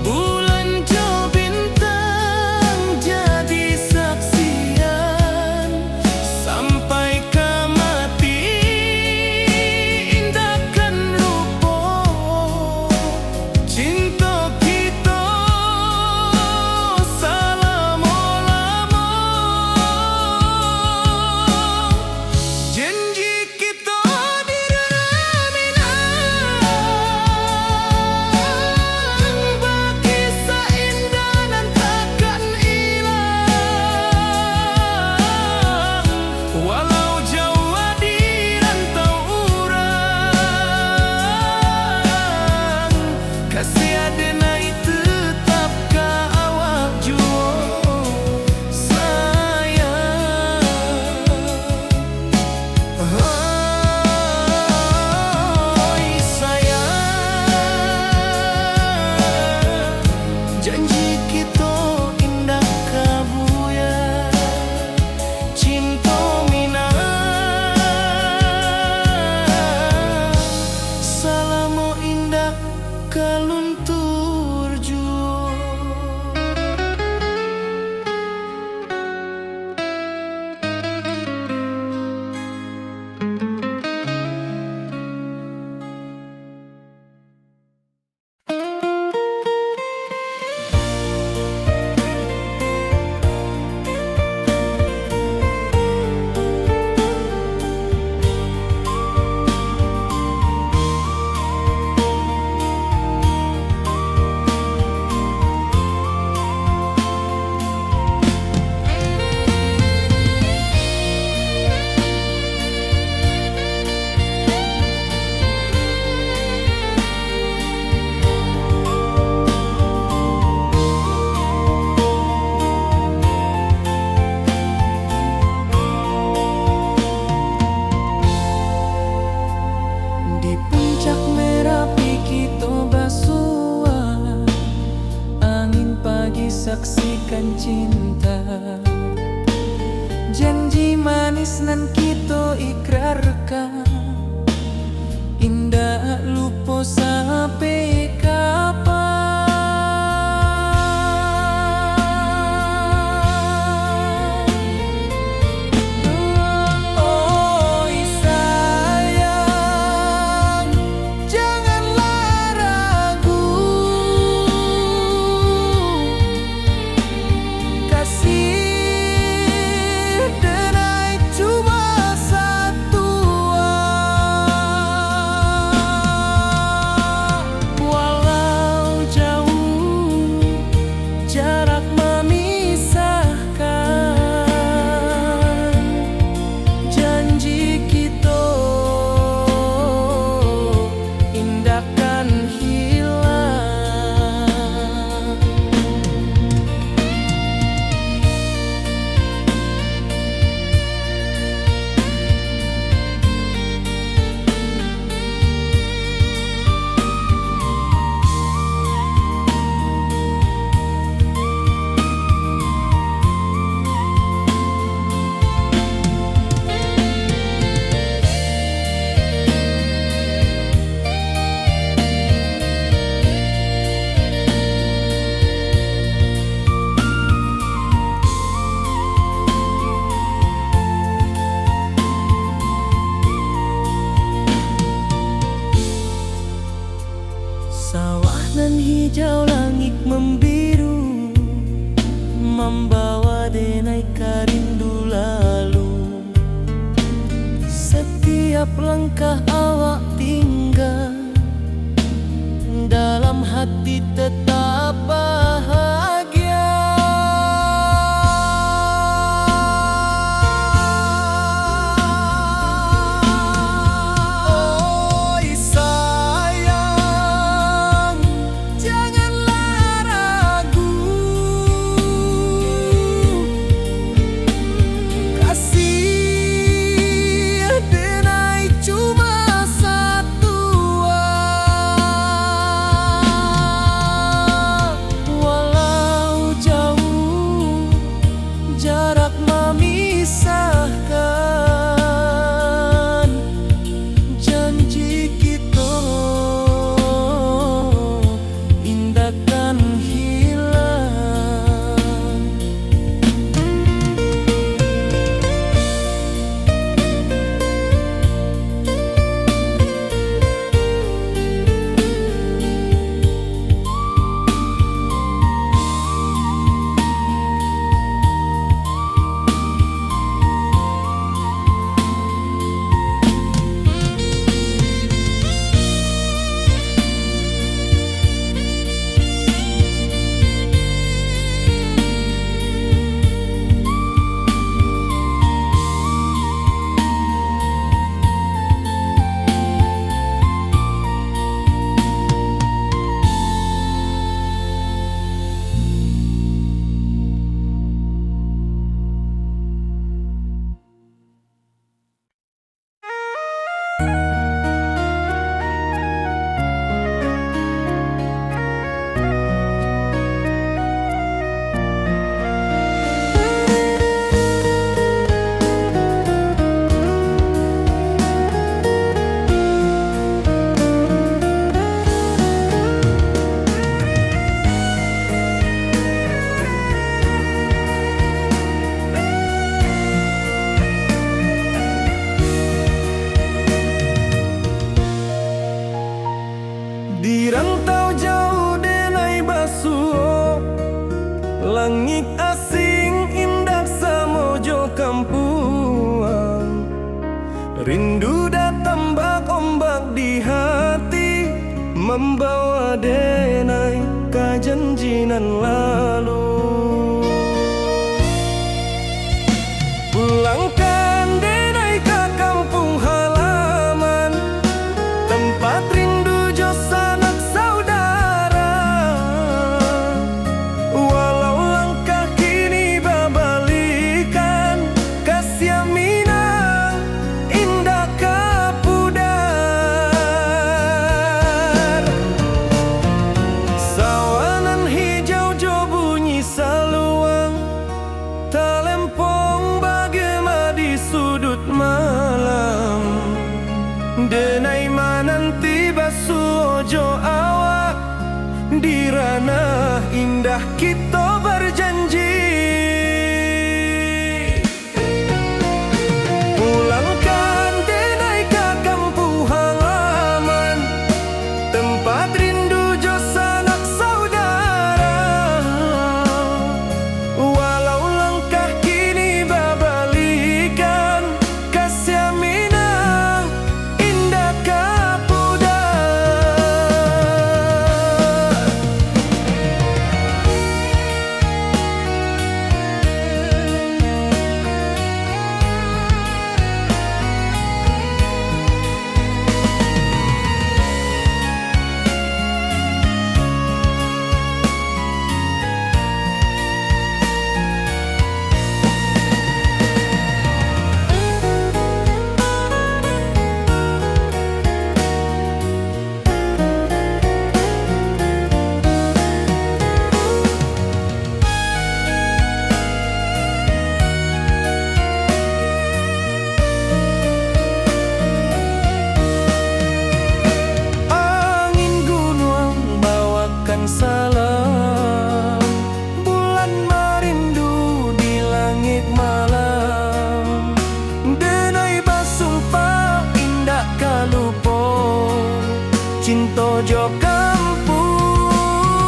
bulan jo bintang jadi saksian. Sampai ke mati indahkan lupa, cinta kita selama-lama. Janji kita di ranah Minang, baki seindah nan takkan hilang. Walau jauh di rantau urang, kasih adenai tetap ka awak juo sayang. Oi sayang, janji kita indah kabuya, cinta Minang salamo indah kaluntur juo. Di puncak Merapi kita basua, angin pagi saksikan cinta. Janji manis nan kita ikrarkan, indah lupa sampai kapan. Oi sayang, janganlah hijau langit membiru, membawa denai rindu lalu. Setiap langkah awak tinggal, dalam hati tetap bahagia. Oi sayang, janganlah ragu, kasih denai cuma satu. Walau jauh jarak memisahkan, janji kita indahkan hilang. Di rantau jauh denai basuh, langit asing indah samojo kampuang. Rindu datang bak ombak di hati, membawa denai kajanjinan lalu. Pulangkan denai ke kampung halaman, tempat rindu jo sanak saudara. Walau langkah kini babalikan, kasih minang indah kapudar. Sawanan hijau jo bunyi saluang, talempong bagema di sudut malam. Denai mananti basuh ojo awak, di ranah indah kita berjanji. Pulangkan denai ke kampung halaman, tempat rindu jo sanak saudara. Walau langkah kini babalikan, kasih minang indah kapudar. cinta jo kampung.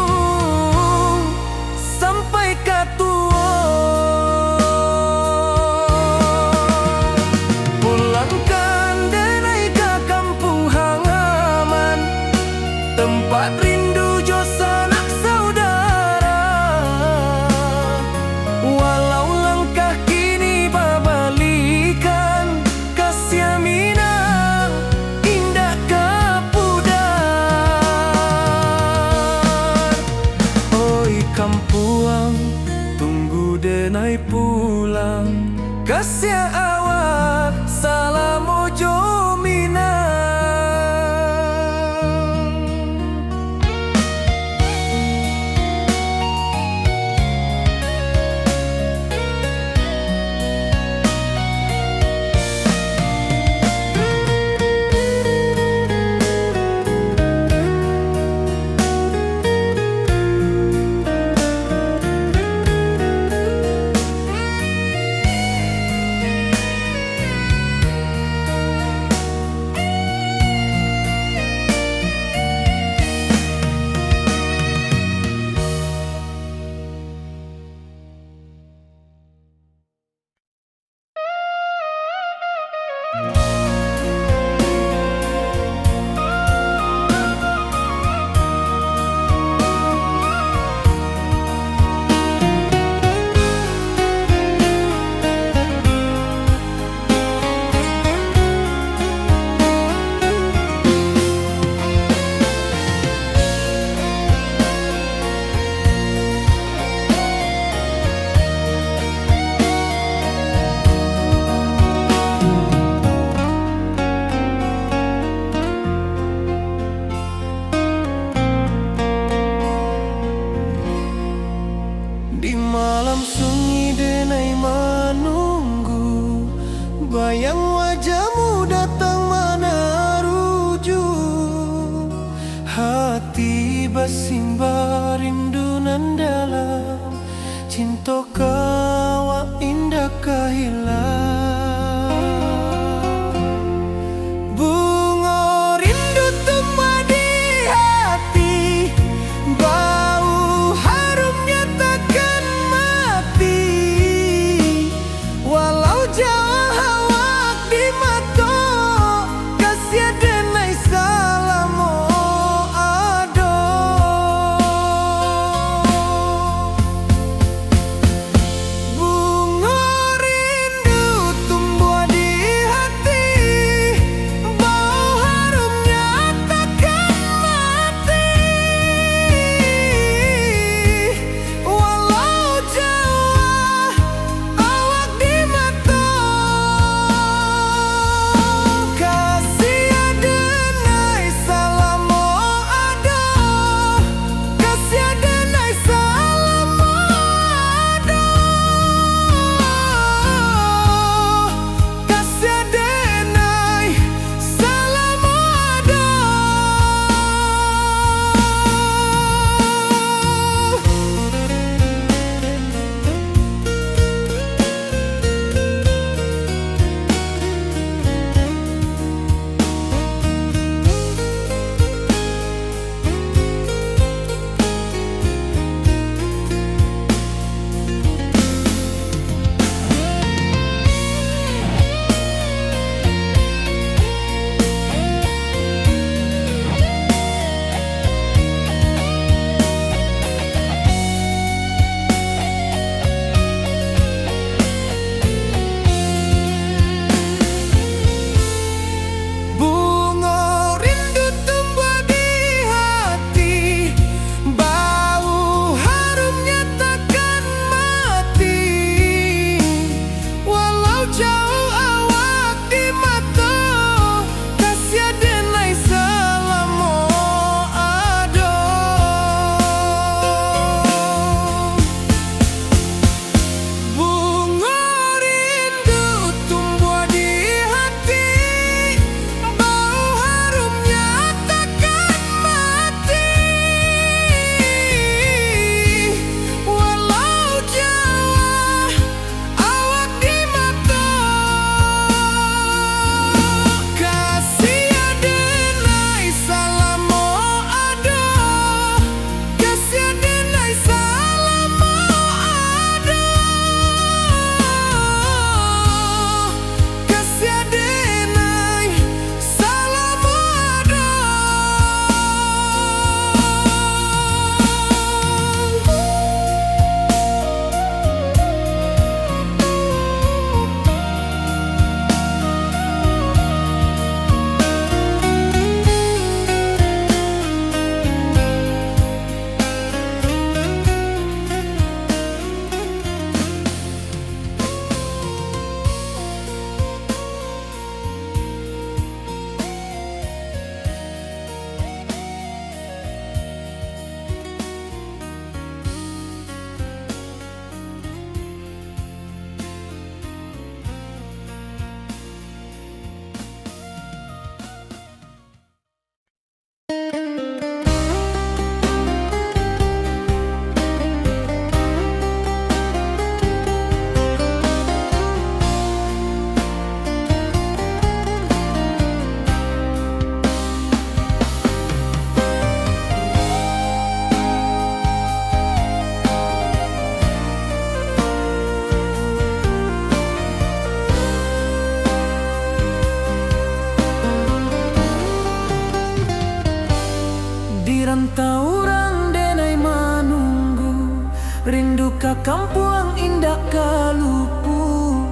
Diranta orang denai manunggu, rindu ka kampung indah kalupu,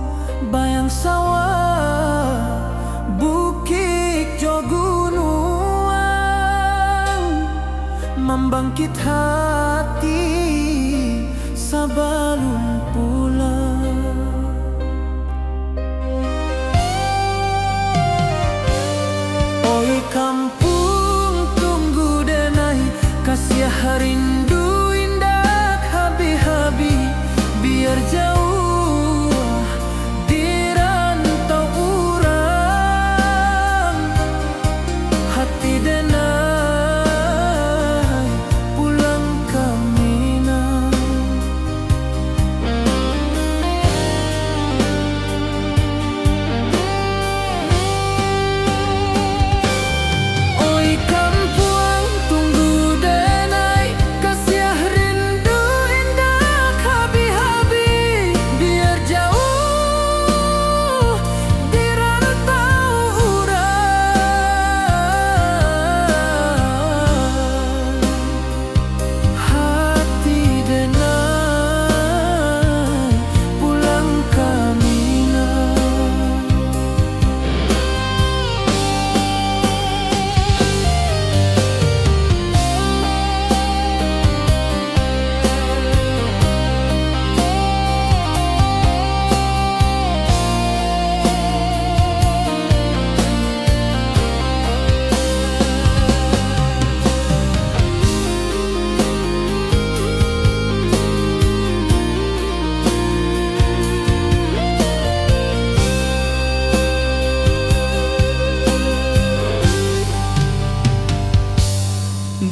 bayang sawah bukit jo gunung, membangkit hati sabalun pulang. Oi kampung tunggu denai, kasih rindu indah habi-habi, biar jauh dirantau urang, hati denai pulang ke Minang. Oi kampung tunggu denai, kasih rindu indah habi-habi, biar jauh dirantau urang, hati denai pulang ke Minang.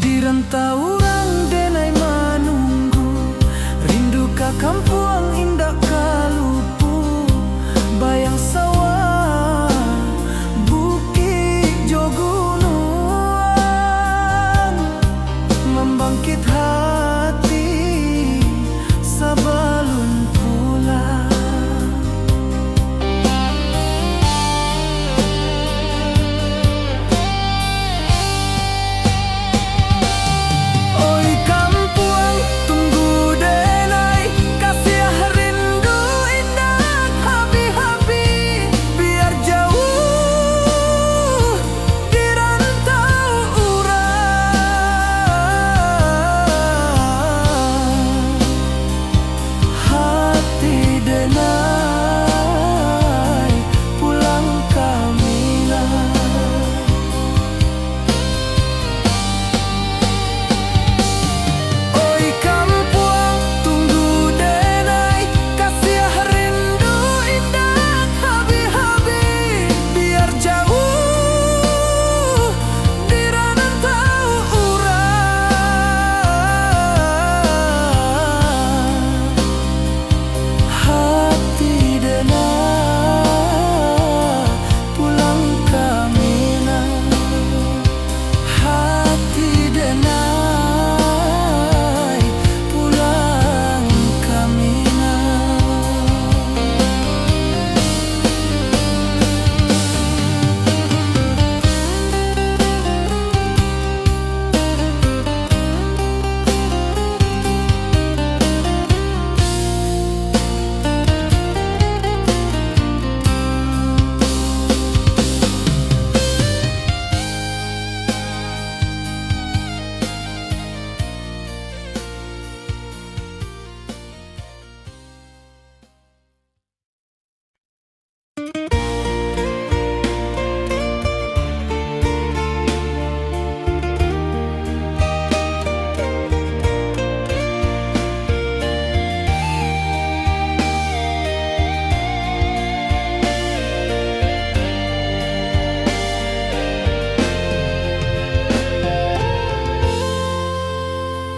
Diranta orang denai manunggu, rindu ka kampung indah kalupu, bayang sawah bukit jo gunung, membangkit hati sabalun pulang. Oi kampung tunggu denai, kasih rindu indah habi-habi, biar jauh dirantau urang, hati denai pulang ke Minang. Oi kampung tunggu denai, kasih rindu indah habi-habi, biar jauh dirantau urang, hati denai pulang ke Minang, hati denai pulang ke Minang.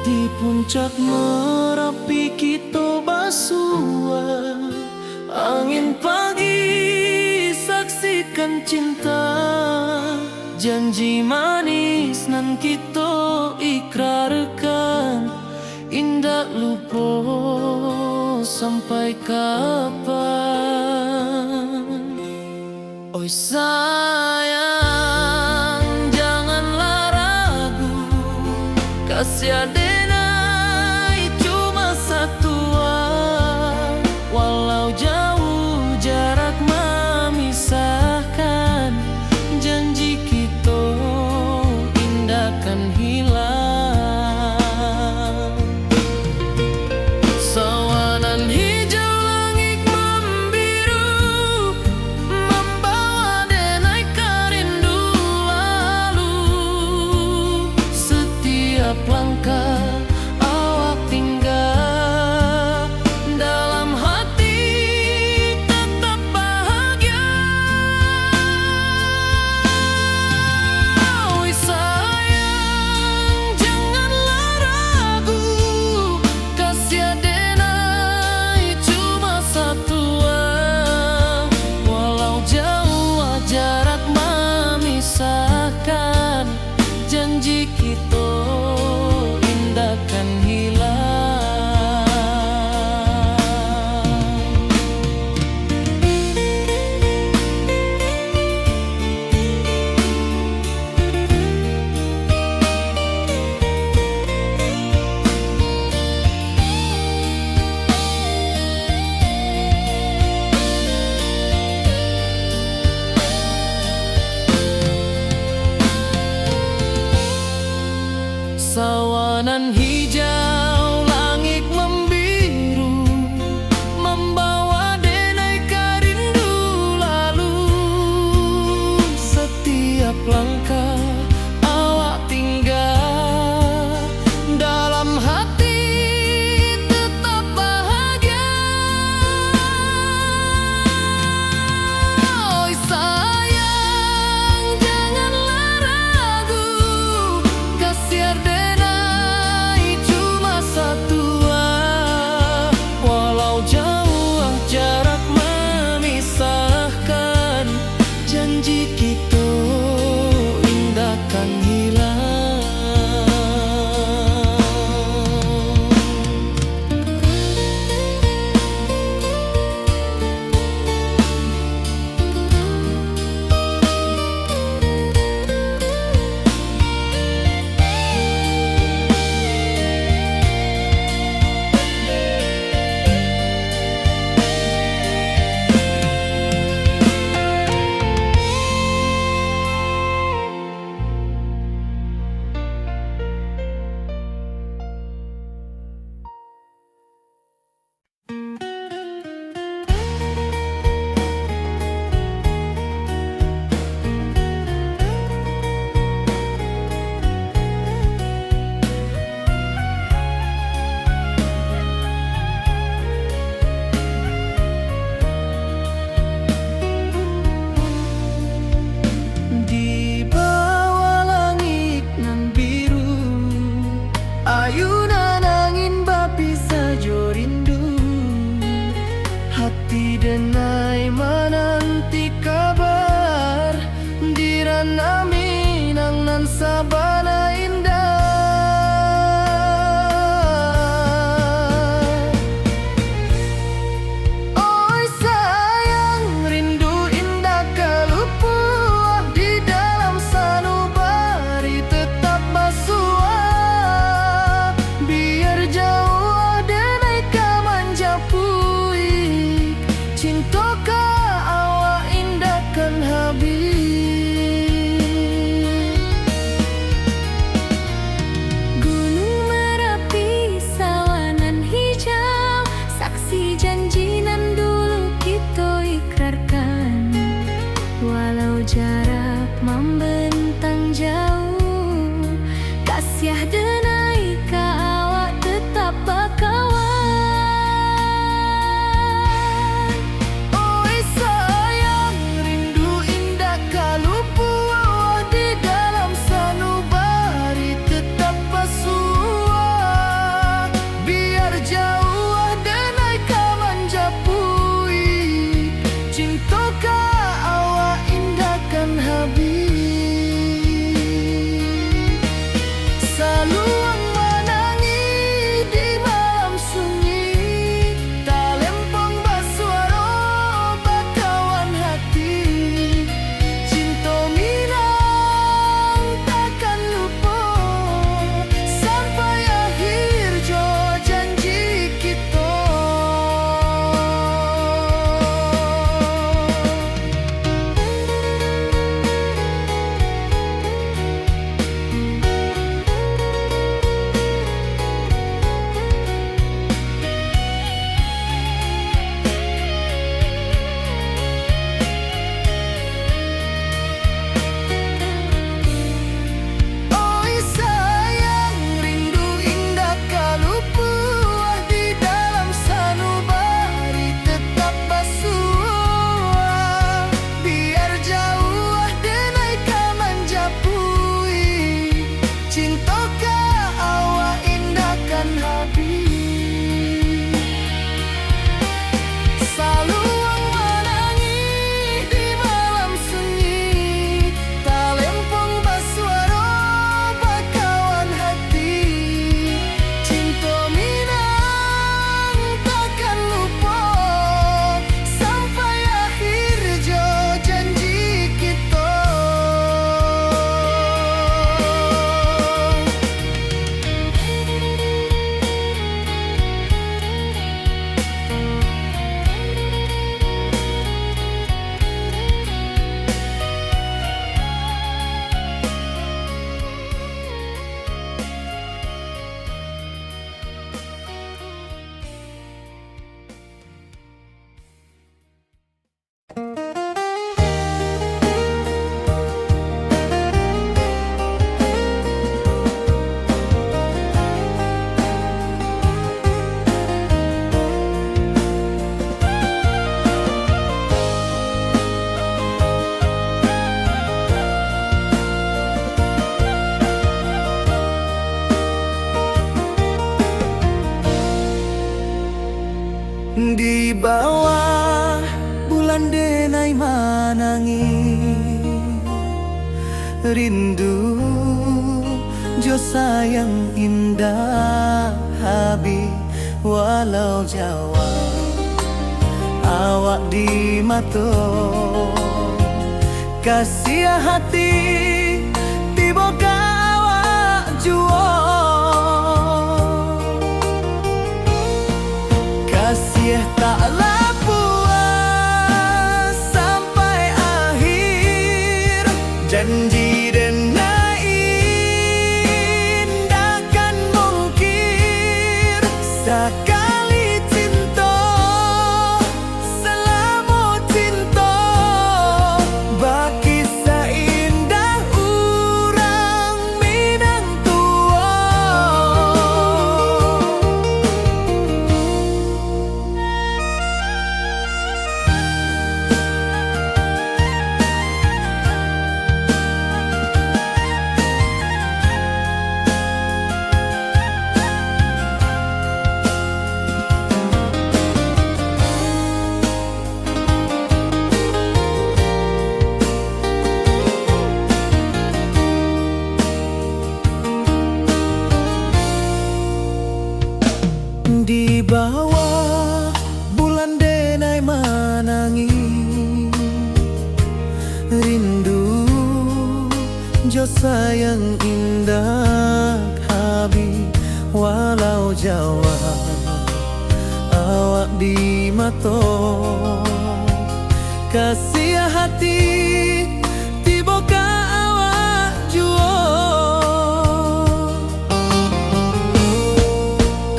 Di puncak Merapi kita basua, angin pagi saksikan cinta, janji manis nan kita ikrarkan, indah lupa sampai kapan. Oi sayang, janganlah ragu, kasih denai cuma satu, walau jauh jarak memisahkan, janji kita indah kan hilang. Sawanan hijau langit membiru, membawa denai kerindu lalu. Setiap langkah awak tinggal, dalam hati tetap bahagia. Oi sayang, janganlah ragu, kasih denai cuma satu, walau jauh jarak memisahkan, janji kita indah kan hilang. Sawanan hijau langit membiru, membawa denai kerindu lalu. Setiap langkah awak tinggal, dalam hati tetap bahagia. Oi sayang, janganlah ragu, kasih denai cuma bawah bulan denai manangi rindu jo sayang indah habi walau Jawa awak di mato kasih hati tiba awak juo kasih tak puas sampai akhir janji denai indakan mungkir sekali cinta selama cinta baki seindah urang Minang tua. Di bawah bulan denai manangi rindu jo sayang indah habi walau Jawa awak di mato kasih hati tiba ka awak juo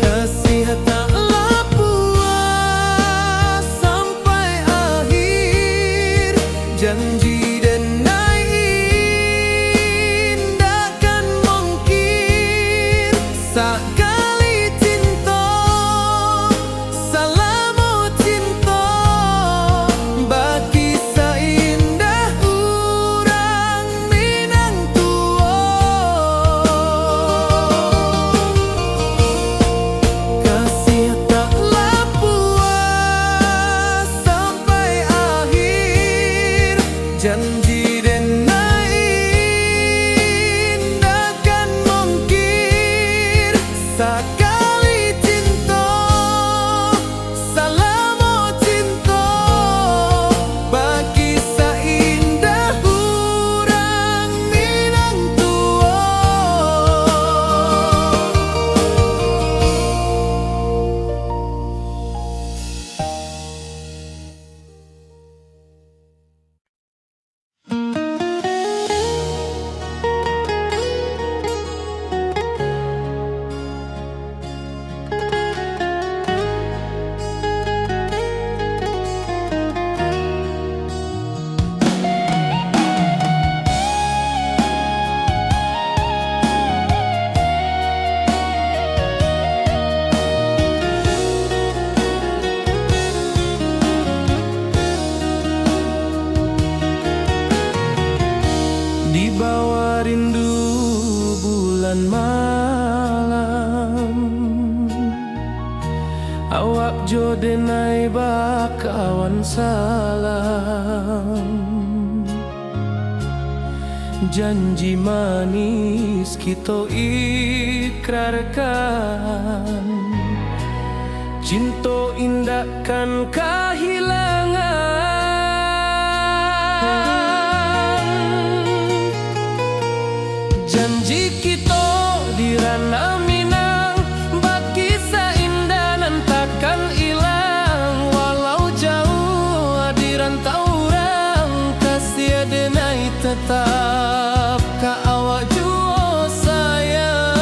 kasih taklah puas sampai akhir janji denai indakan mungkir sekali cinta selama cinta baki seindah urang Minang tua kasih taklah puas sampai akhir janji denai indakan mungkir sekali cinta selama cinta baki seindah urang Minang tua. Di bawah rindu bulan malam awak jo denai bakawan salam janji manis kita ikrarkan cinta indahkan kehilangan janji kita di ranah Minang baki seindah nan takkan hilang walau jauh di rantau orang kasih denai tetap ka awak juo sayang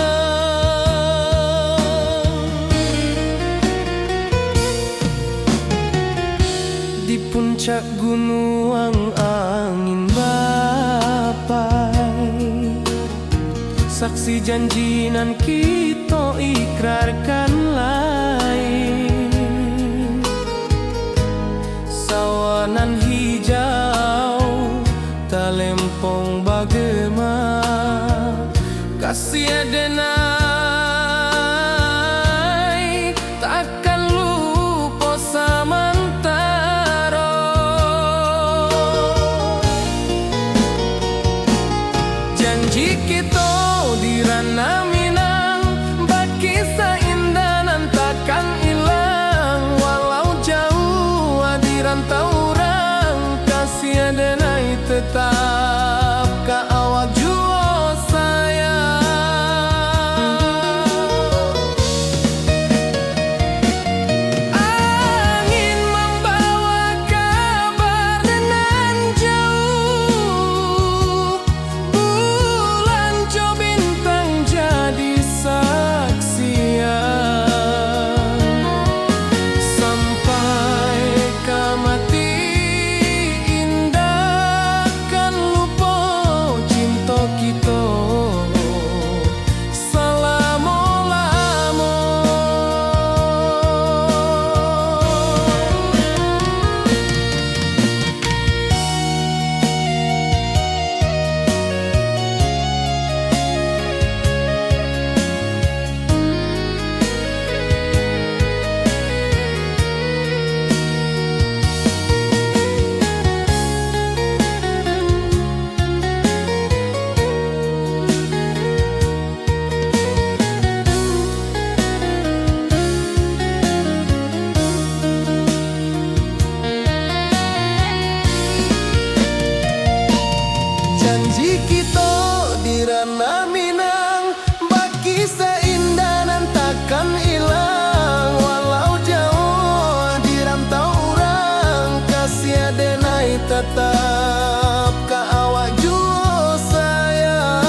di puncak gunung angin bapai saksi janji nan kita ikrarkan lain sawanan hijau talempong bagema kasih denai takkan lupa sama kita di ranah Minang, bakisah indah nan takkan hilang. Walau jauh di rantau orang, kasih denai tetap ka awak jua sayang. Angin membawa kabar nan jauh, bulan jo bintang jadi saksian. Sampai ke mati indah kan lupa cinta kita selama-lama. Janji kita di ranah Minang, bakisah indah nan takkan hilang. Walau jauh di rantau orang, kasih denai tetap ka awak jua sayang.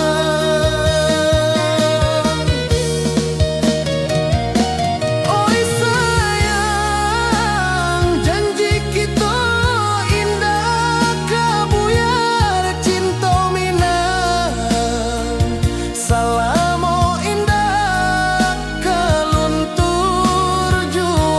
Oi sayang, janji kita indah kabuyar cinta Minang, salamo indah keluntur jua.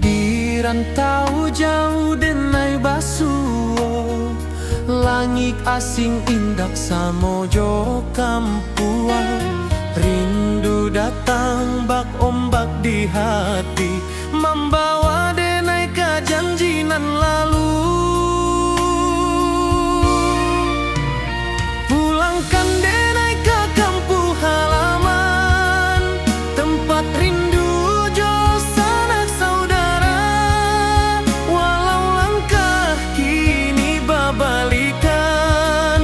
Di rantau jauh denai basuo, langit asing indak samojo kampuan. Rindu datang bak ombak di hati, membawa denai ke janji nan lalu. Pulangkan denai ke kampung halaman, tempat rindu jo sanak saudara. Walau langkah kini babalikan,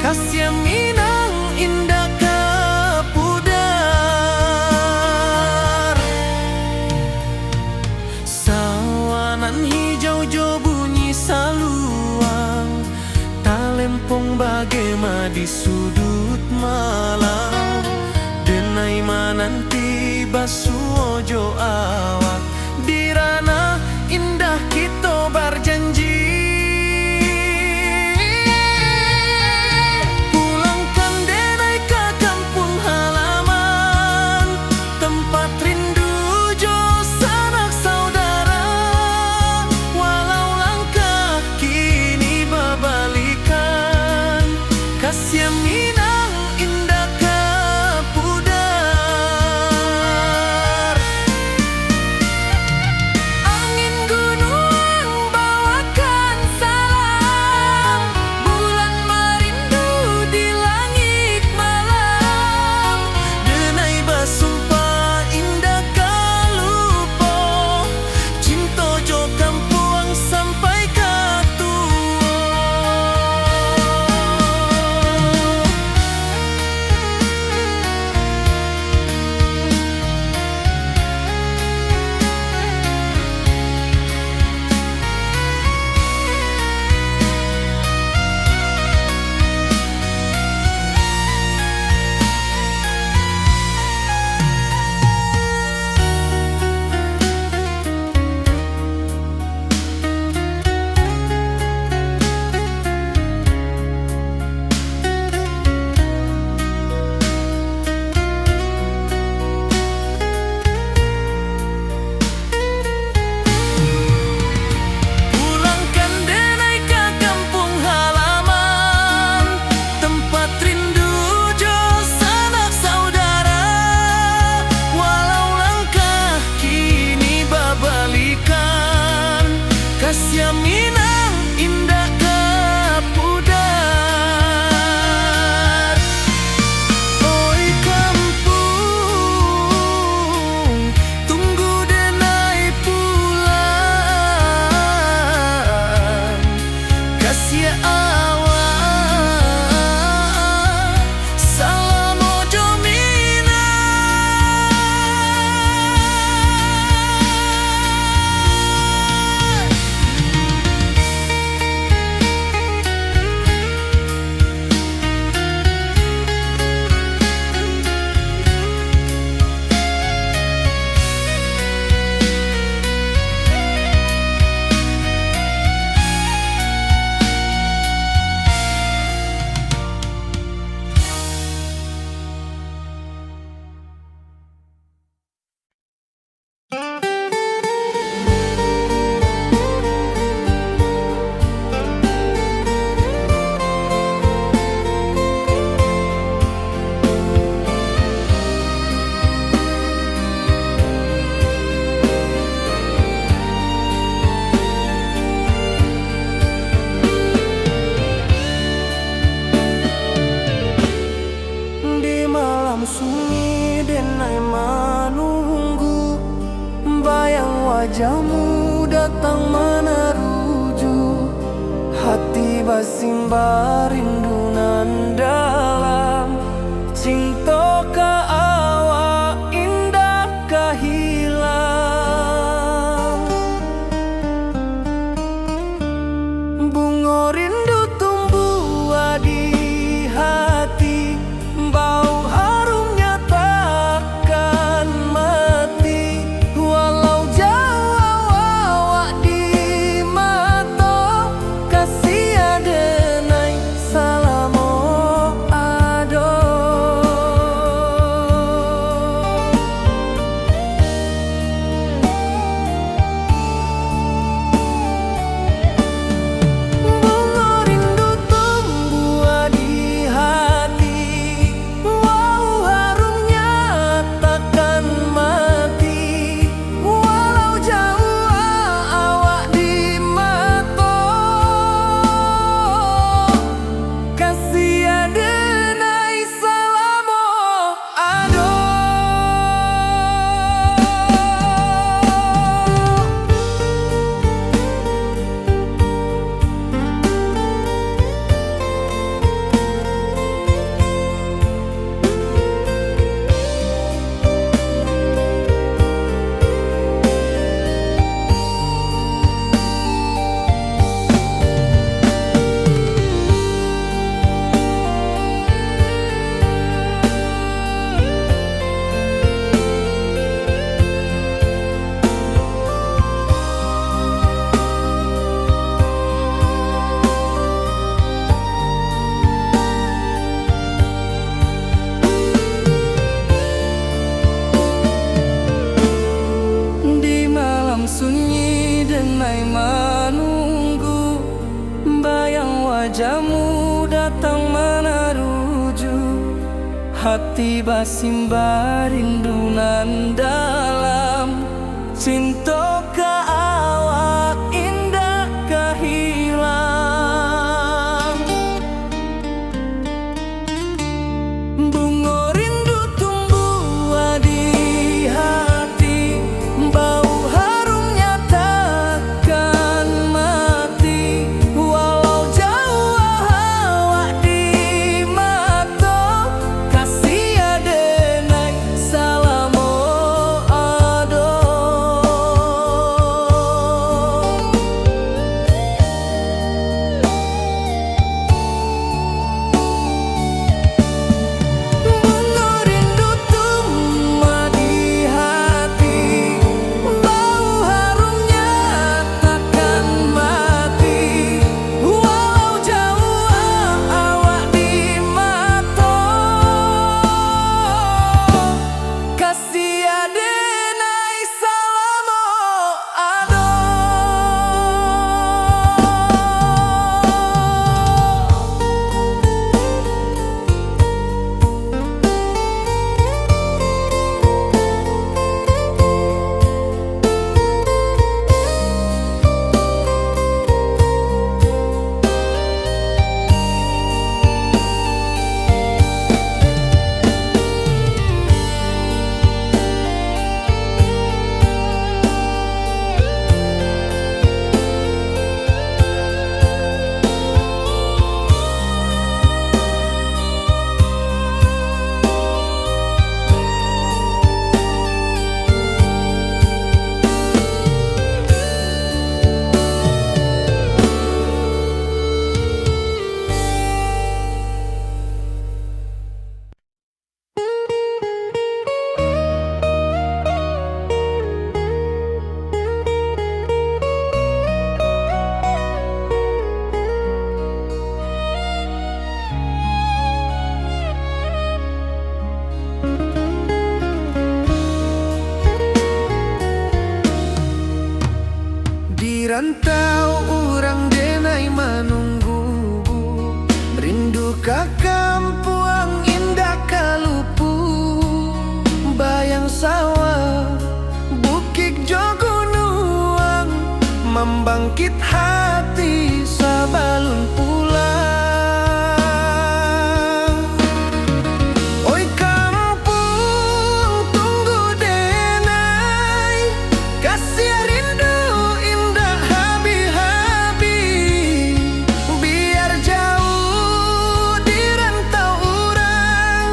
kasih Minang indah ke pudar. Sawanan hijau jo bunyi saluang, talempong bagema di sudut malam. Denai mananti basuo jo awak, di ranah indah kita berjanji. Pulangkan denai ke kampung halaman, tempat rindu jo sanak saudara. Walau langkah kini babalikan, kasih Minang indah ke pudar. Kasih Minang indah kapudar. Oi kampung, tunggu denai pulang. Kasih awak salam ojo sunyi denai menunggu, bayang wajahmu datang meneruju. Hati basimba rindu nan dalam, cinta ka awak indah ka hilang. Bunga rindu tumbuh di hati, bau sunyi denai menunggu, bayang wajahmu datang meneruju. Hati basimba rindu nan dalam, cinta ka awak indah ka hilang. Bunga rindu tumbuh di hati, bau tahu urang denai menunggu, rindu ka kampuang indah kalupu, bayang sawah bukit jogunuang, membangkit hati sabalun pulang. Oi kampung tunggu denai, kasih rindu indah habi-habi, biar jauh di rantau urang,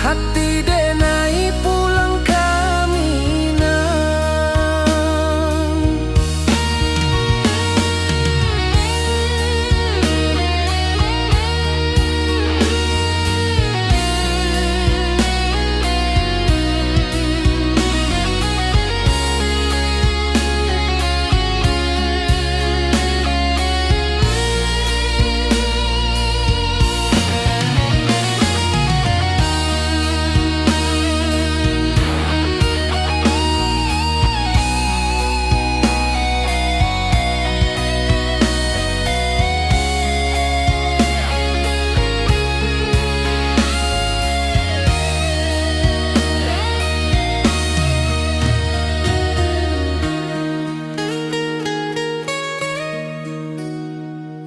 hati denai pulang ke Minang.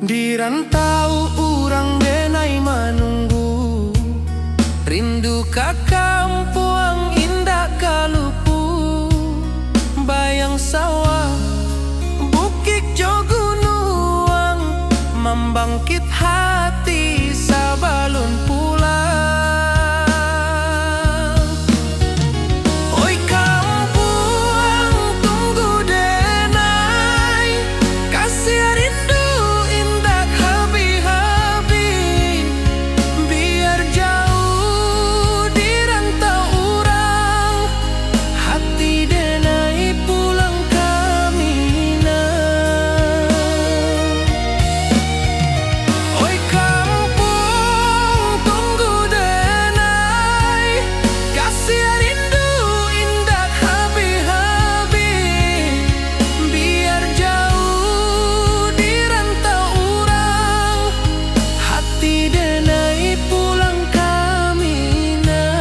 Di rantau urang denai menunggu, rindu ka kampuang indah kalupu, bayang sawah bukit jogunuang, membangkit hati sabalun pulang. Oi kampuang tunggu denai, kasih rindu indah habi-habi, biar jauh di rantau urang, hati denai pulang ke Minang. Oi kampung tunggu denai, kasih rindu indah habi-habi, biar jauh di rantau urang, hati denai pulang ke Minang.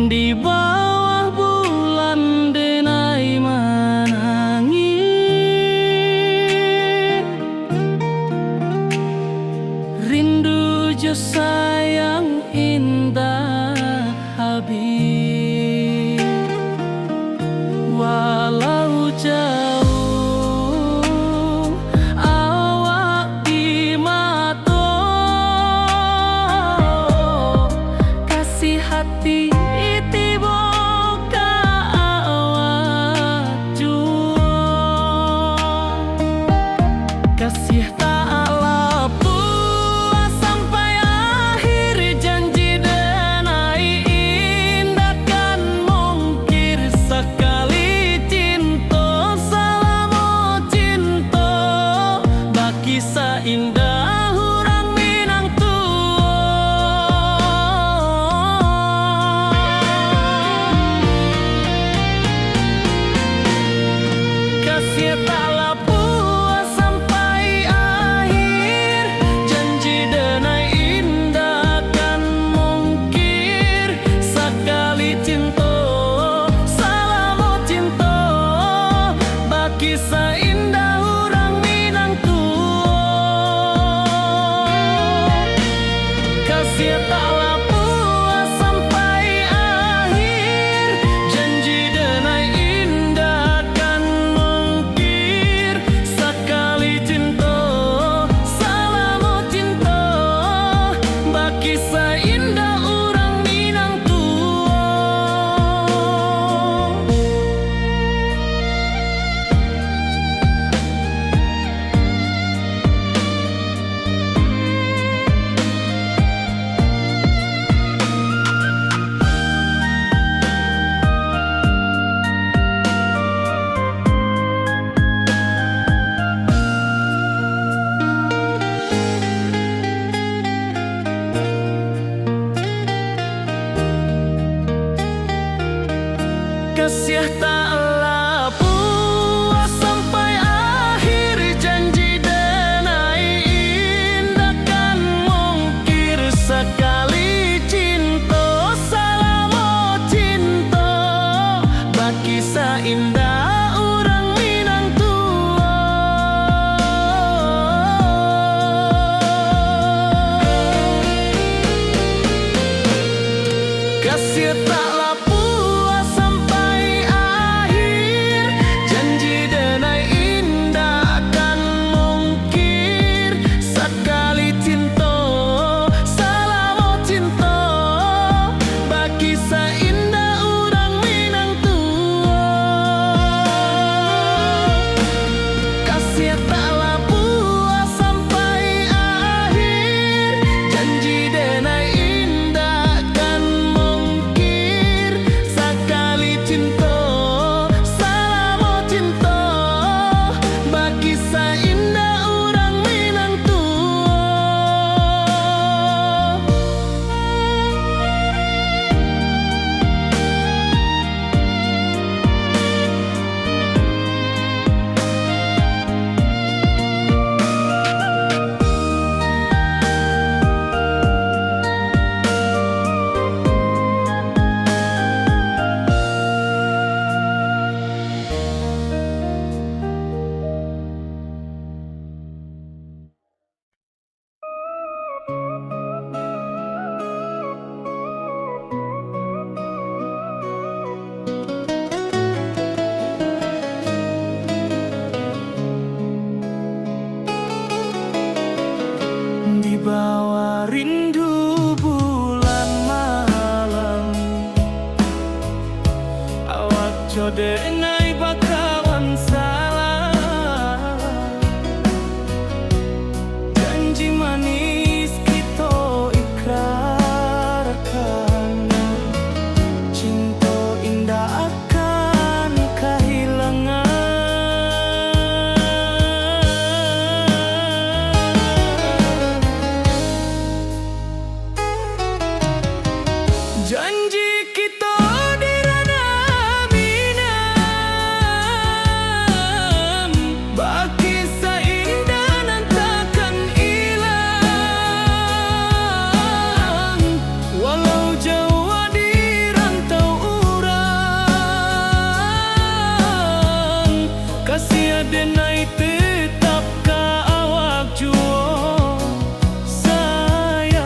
Di bawah bulan denai menangis, rindu jo sayang indah habis, walau jauh awak di mata, kasih hati tiba ka awak jua, kasih tak lapuk sampai akhir janji denai indah kan mungkir sekali cinta. kasih taklah puas sampai akhir, janji denai indah kan mungkir. Sekali cinta, salamu cinta, baki seindah orang Minang tua. Kasih taklah puas sampai akhir, janji denai indah kan mungkir. Sekali cinta, salamu cinta, baki seindah orang Minang tua. Kasih taklah puas sampai akhir, janji denai indah kan mungkir. Sekali cinta, salamu cinta, baki seindah orang Minang tua. Kasih taklah puas sampai akhir, janji denai indah kan mungkir. Sekali cinta, salamu cinta, baki seindah orang Minang tua. Di bawah rindu bulan malam, awak codengai bakawan salah. Janji manis kita ikrarkan, cinta indah akan kehilangan. Janji kita di ranah Minang, baki seindah nan takkan hilang. Walau jauh di rantau urang, kasih denai tetap ka awak jua sayang.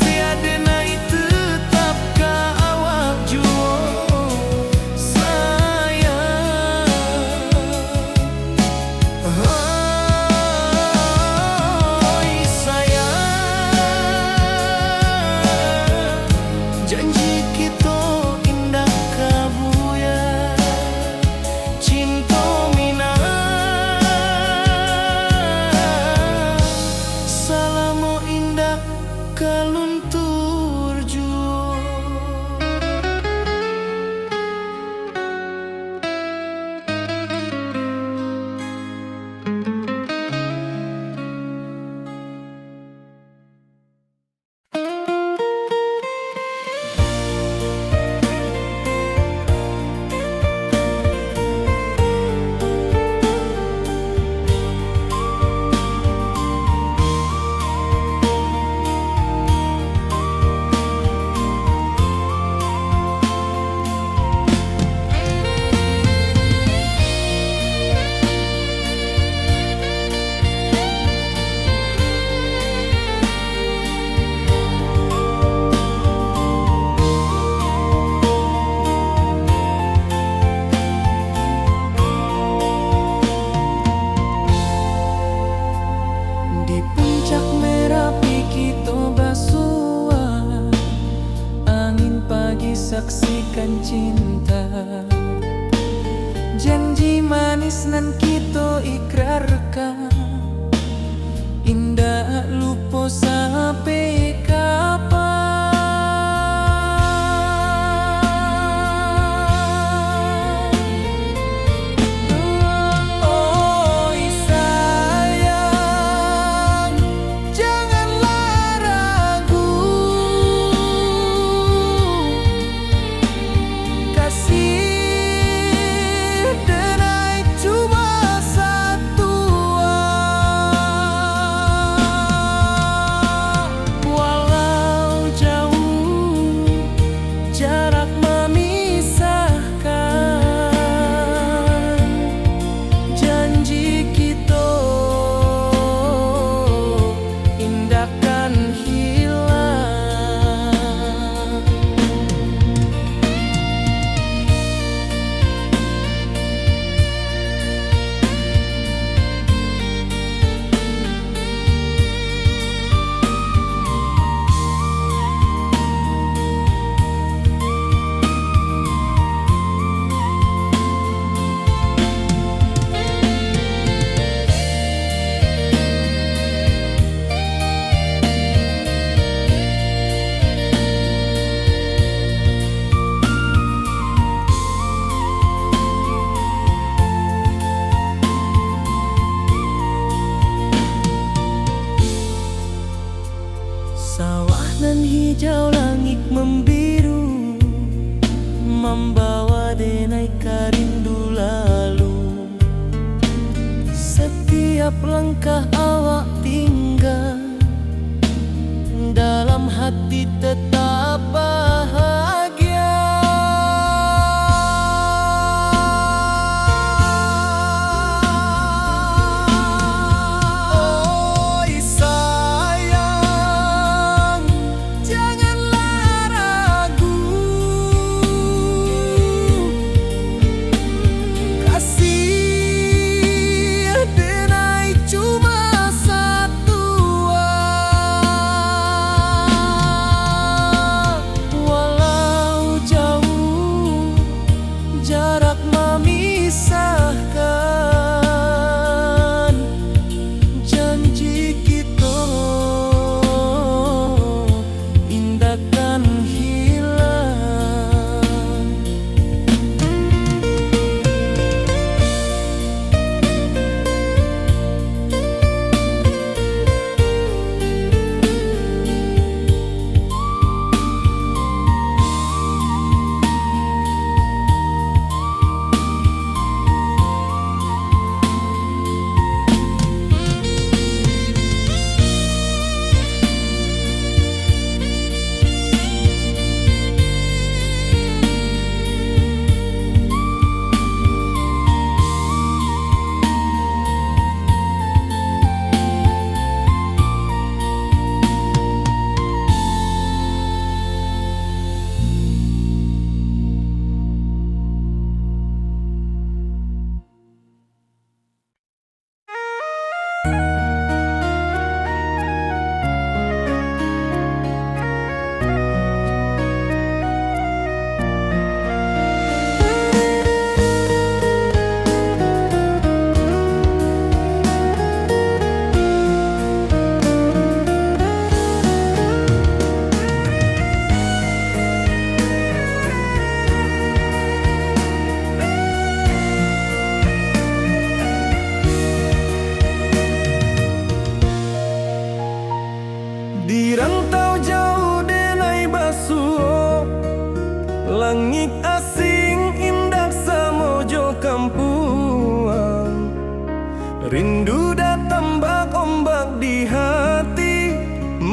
kasih adenai tetap ka awak jua sayang. Oi sayang, janji kita indah kabuya, cinta mina salamo indah kaluntur jua. Di puncak Merapi kita basua, angin pagi saksikan cinta, janji manis nan kita ikrarkan, indah lupa sampai kapan. Oi sayang, janganlah ragu, kasih denai cuma satu. Walau jauh jarak memisahkan, janji kita indahkan hilang. Sawah nan hijau, langit membiru, membawa denai karindu lalu. Setiap langkah awak tinggal, dalam hati tetap bahagia. Oi sayang, janganlah ragu, kasih denai cuma satu.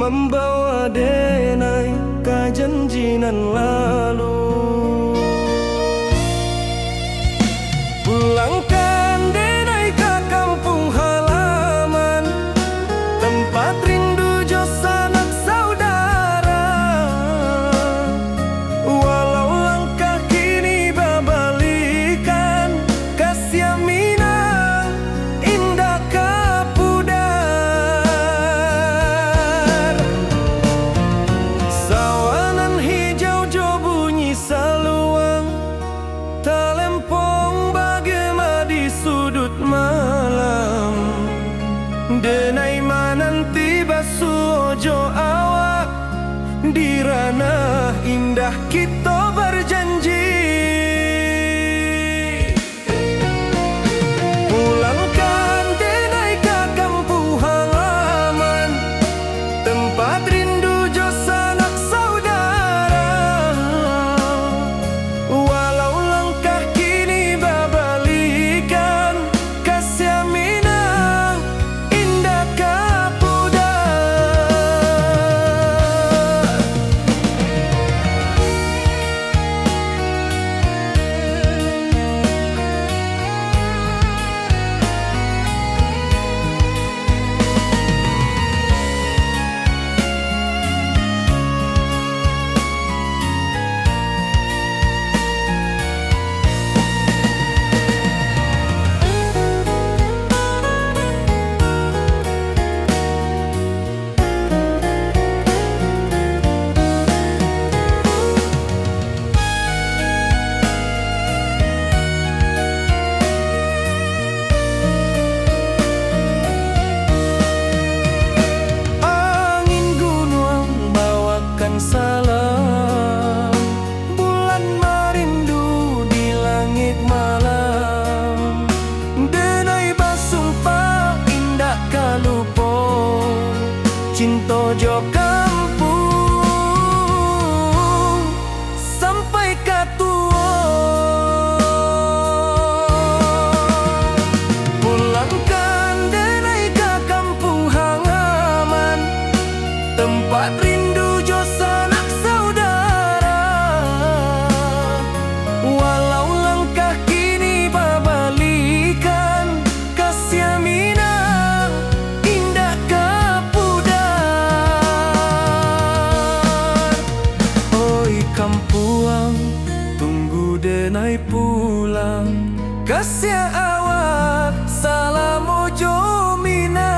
membawa denai ka janjinan lalu. Pulangkan denai ke kampung halaman, tempat rindu jo sanak saudara. Walau langkah kini babalikan, kasih minang indah kapudar. Sawanan hijau jo bunyi saluang, talempong bagema di sudut malam. Denai mananti basuojo awak, di ranah indah kita berjanji. Pulangkan denai ke kampung halaman, tempat rindu jo sanak saudara. Walau langkah kini babalikan, kasih minang indah kapudar. Angin gunung bawakan salam, bulan merindu di langit malam. Denai basumpah indah kalupo, cinta jo kampung sampai katua. Pulangkan denai ke kampung halaman, tempat rindu jo sanak saudara. Walau langkah kini babalikan, kasih minang indah kapudar. Oi kampuang, tunggu denai pulang, kasih awak salam ojo minang.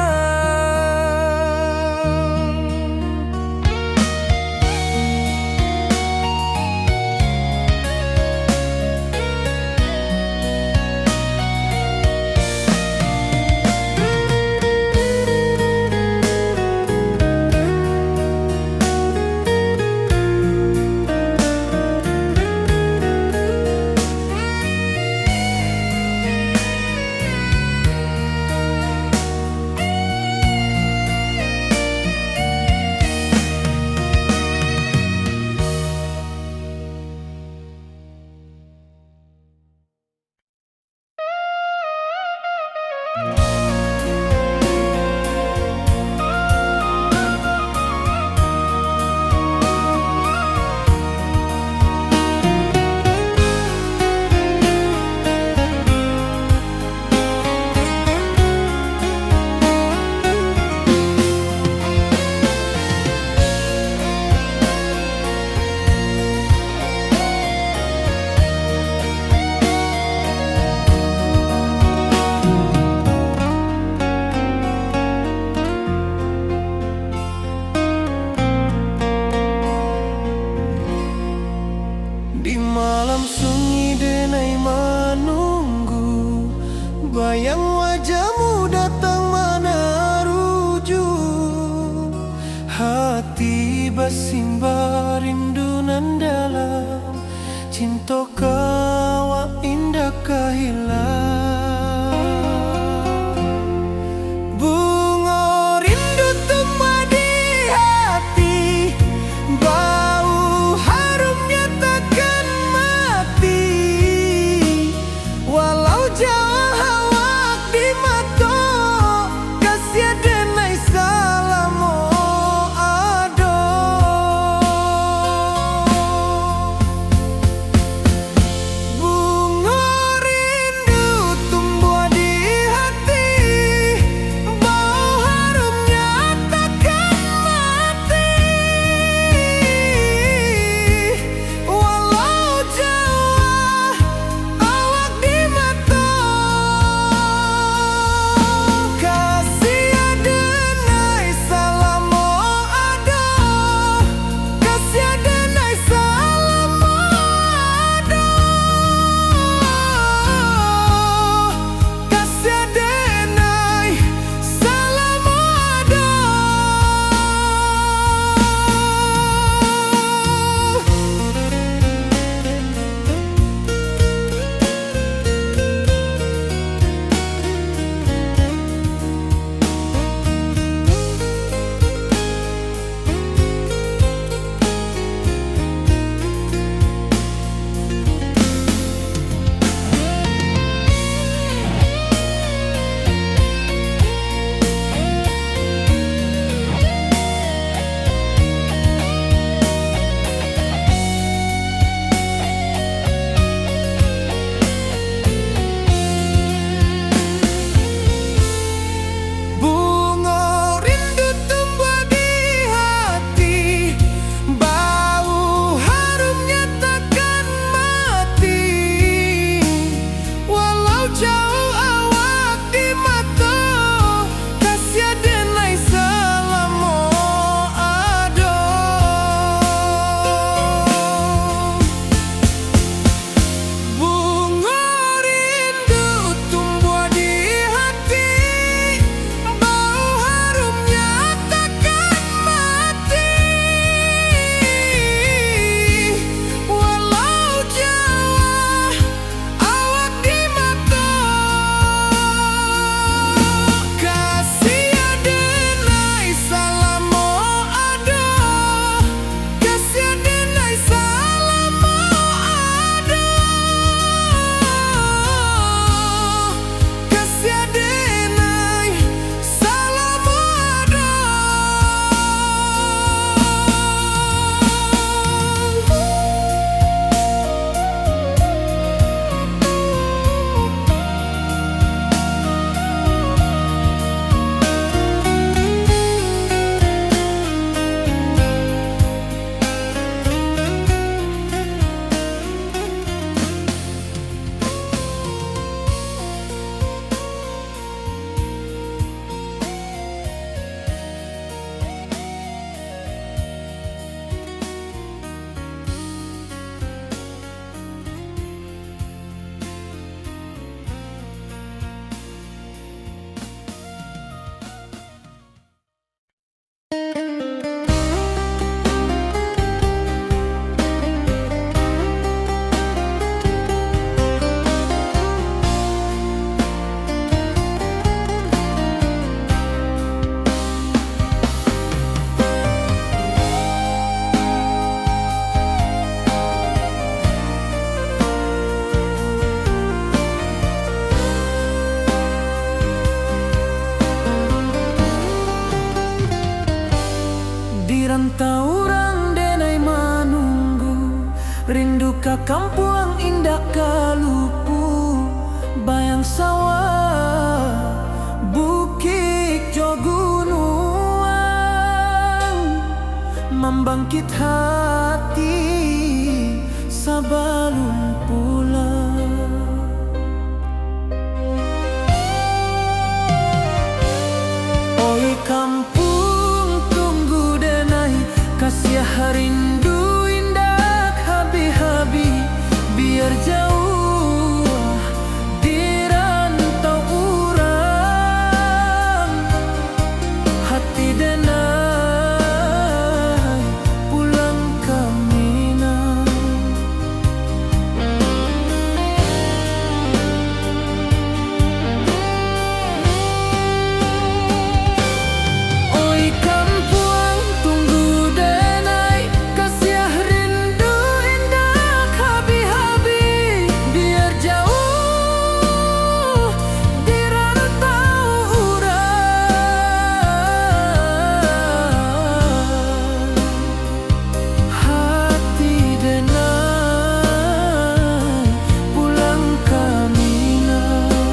Di malam sunyi denai menunggu, bayang wajahmu datang meneruju. Hati bersimbar rindu nan dalam, cinta kawa indah kahilang. Bunga rindu tumbuh di hati, bau harumnya takkan mati. Walau jauh awak di mata, kasih denai salam. ka kampung indah kalupu, bayang sawah, bukit jo gunung, membangkit hati sebelum pulang. Oi kampung tunggu denai, kasih rindu indah habi-habi, biar jauh di rantau urang, hati denai pulang ke Minang. Oi kampung tunggu denai, kasih rindu indah habi-habi, biar jauh di rantau urang, hati denai pulang ke Minang.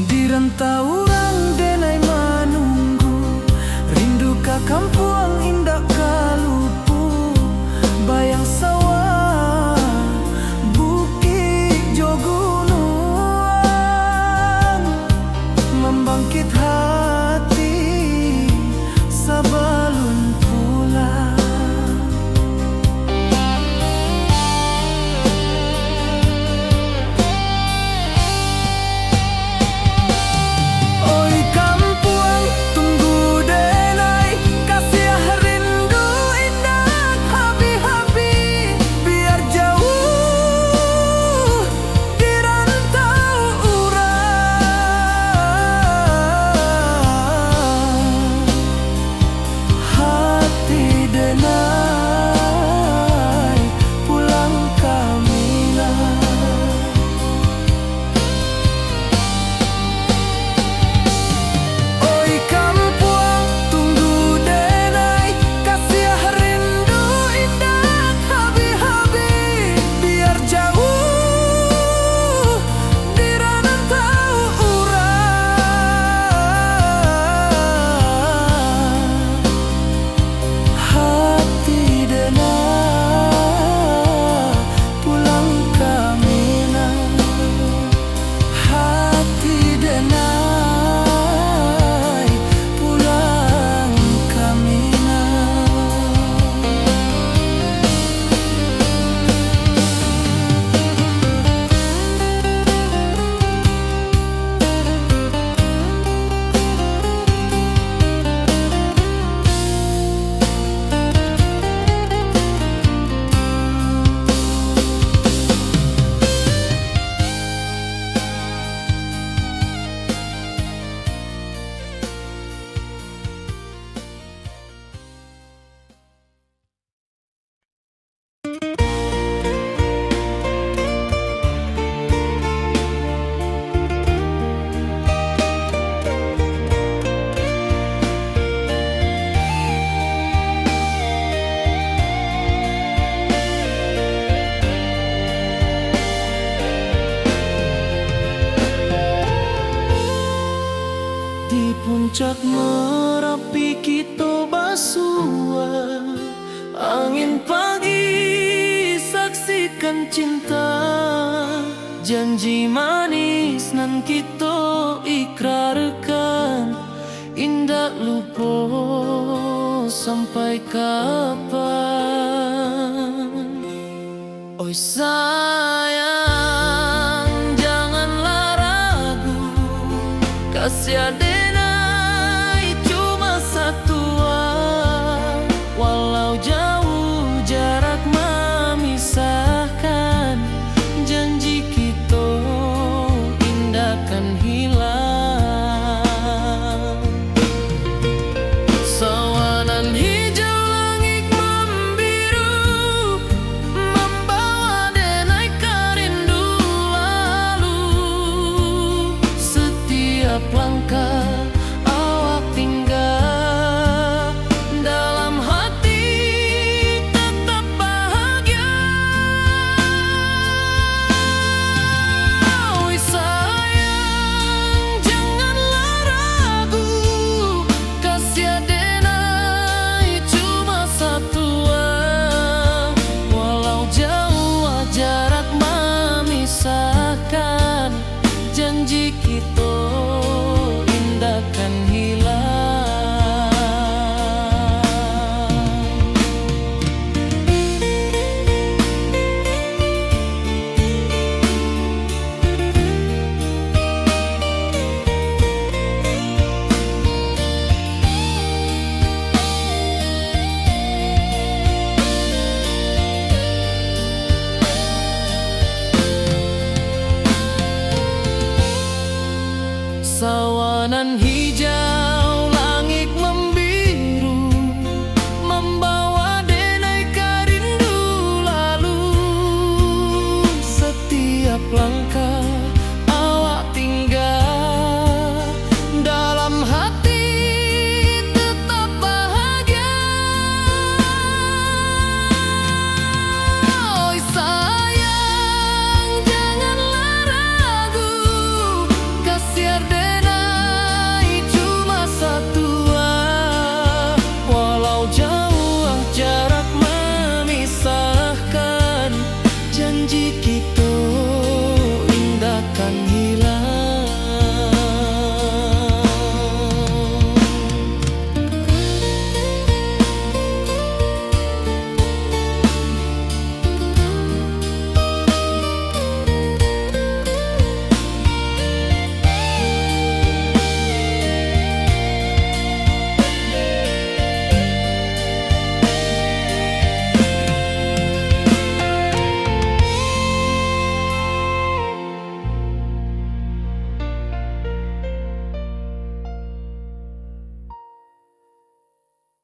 Di rantau urang denai menunggu, rindu ka kampung indah kalupu, bayang sawah, bukit jo gunung, membangkit hati sebelum pulang. Oi kampung tunggu denai, kasih rindu indah habi-habi, biar jauh di rantau urang, hati denai pulang ke Minang. Oi kampung tunggu denai, kasih rindu indah habi-habi, biar jauh di rantau urang, hati denai pulang ke Minang, hati denai pulang ke Minang. Di puncak Merapi kita basua, angin pagi saksikan cinta, janji manis nan kita ikrarkan, indah lupa sampai kapan. Oi sayang janganlah ragu, kasih denai cuma satu hijau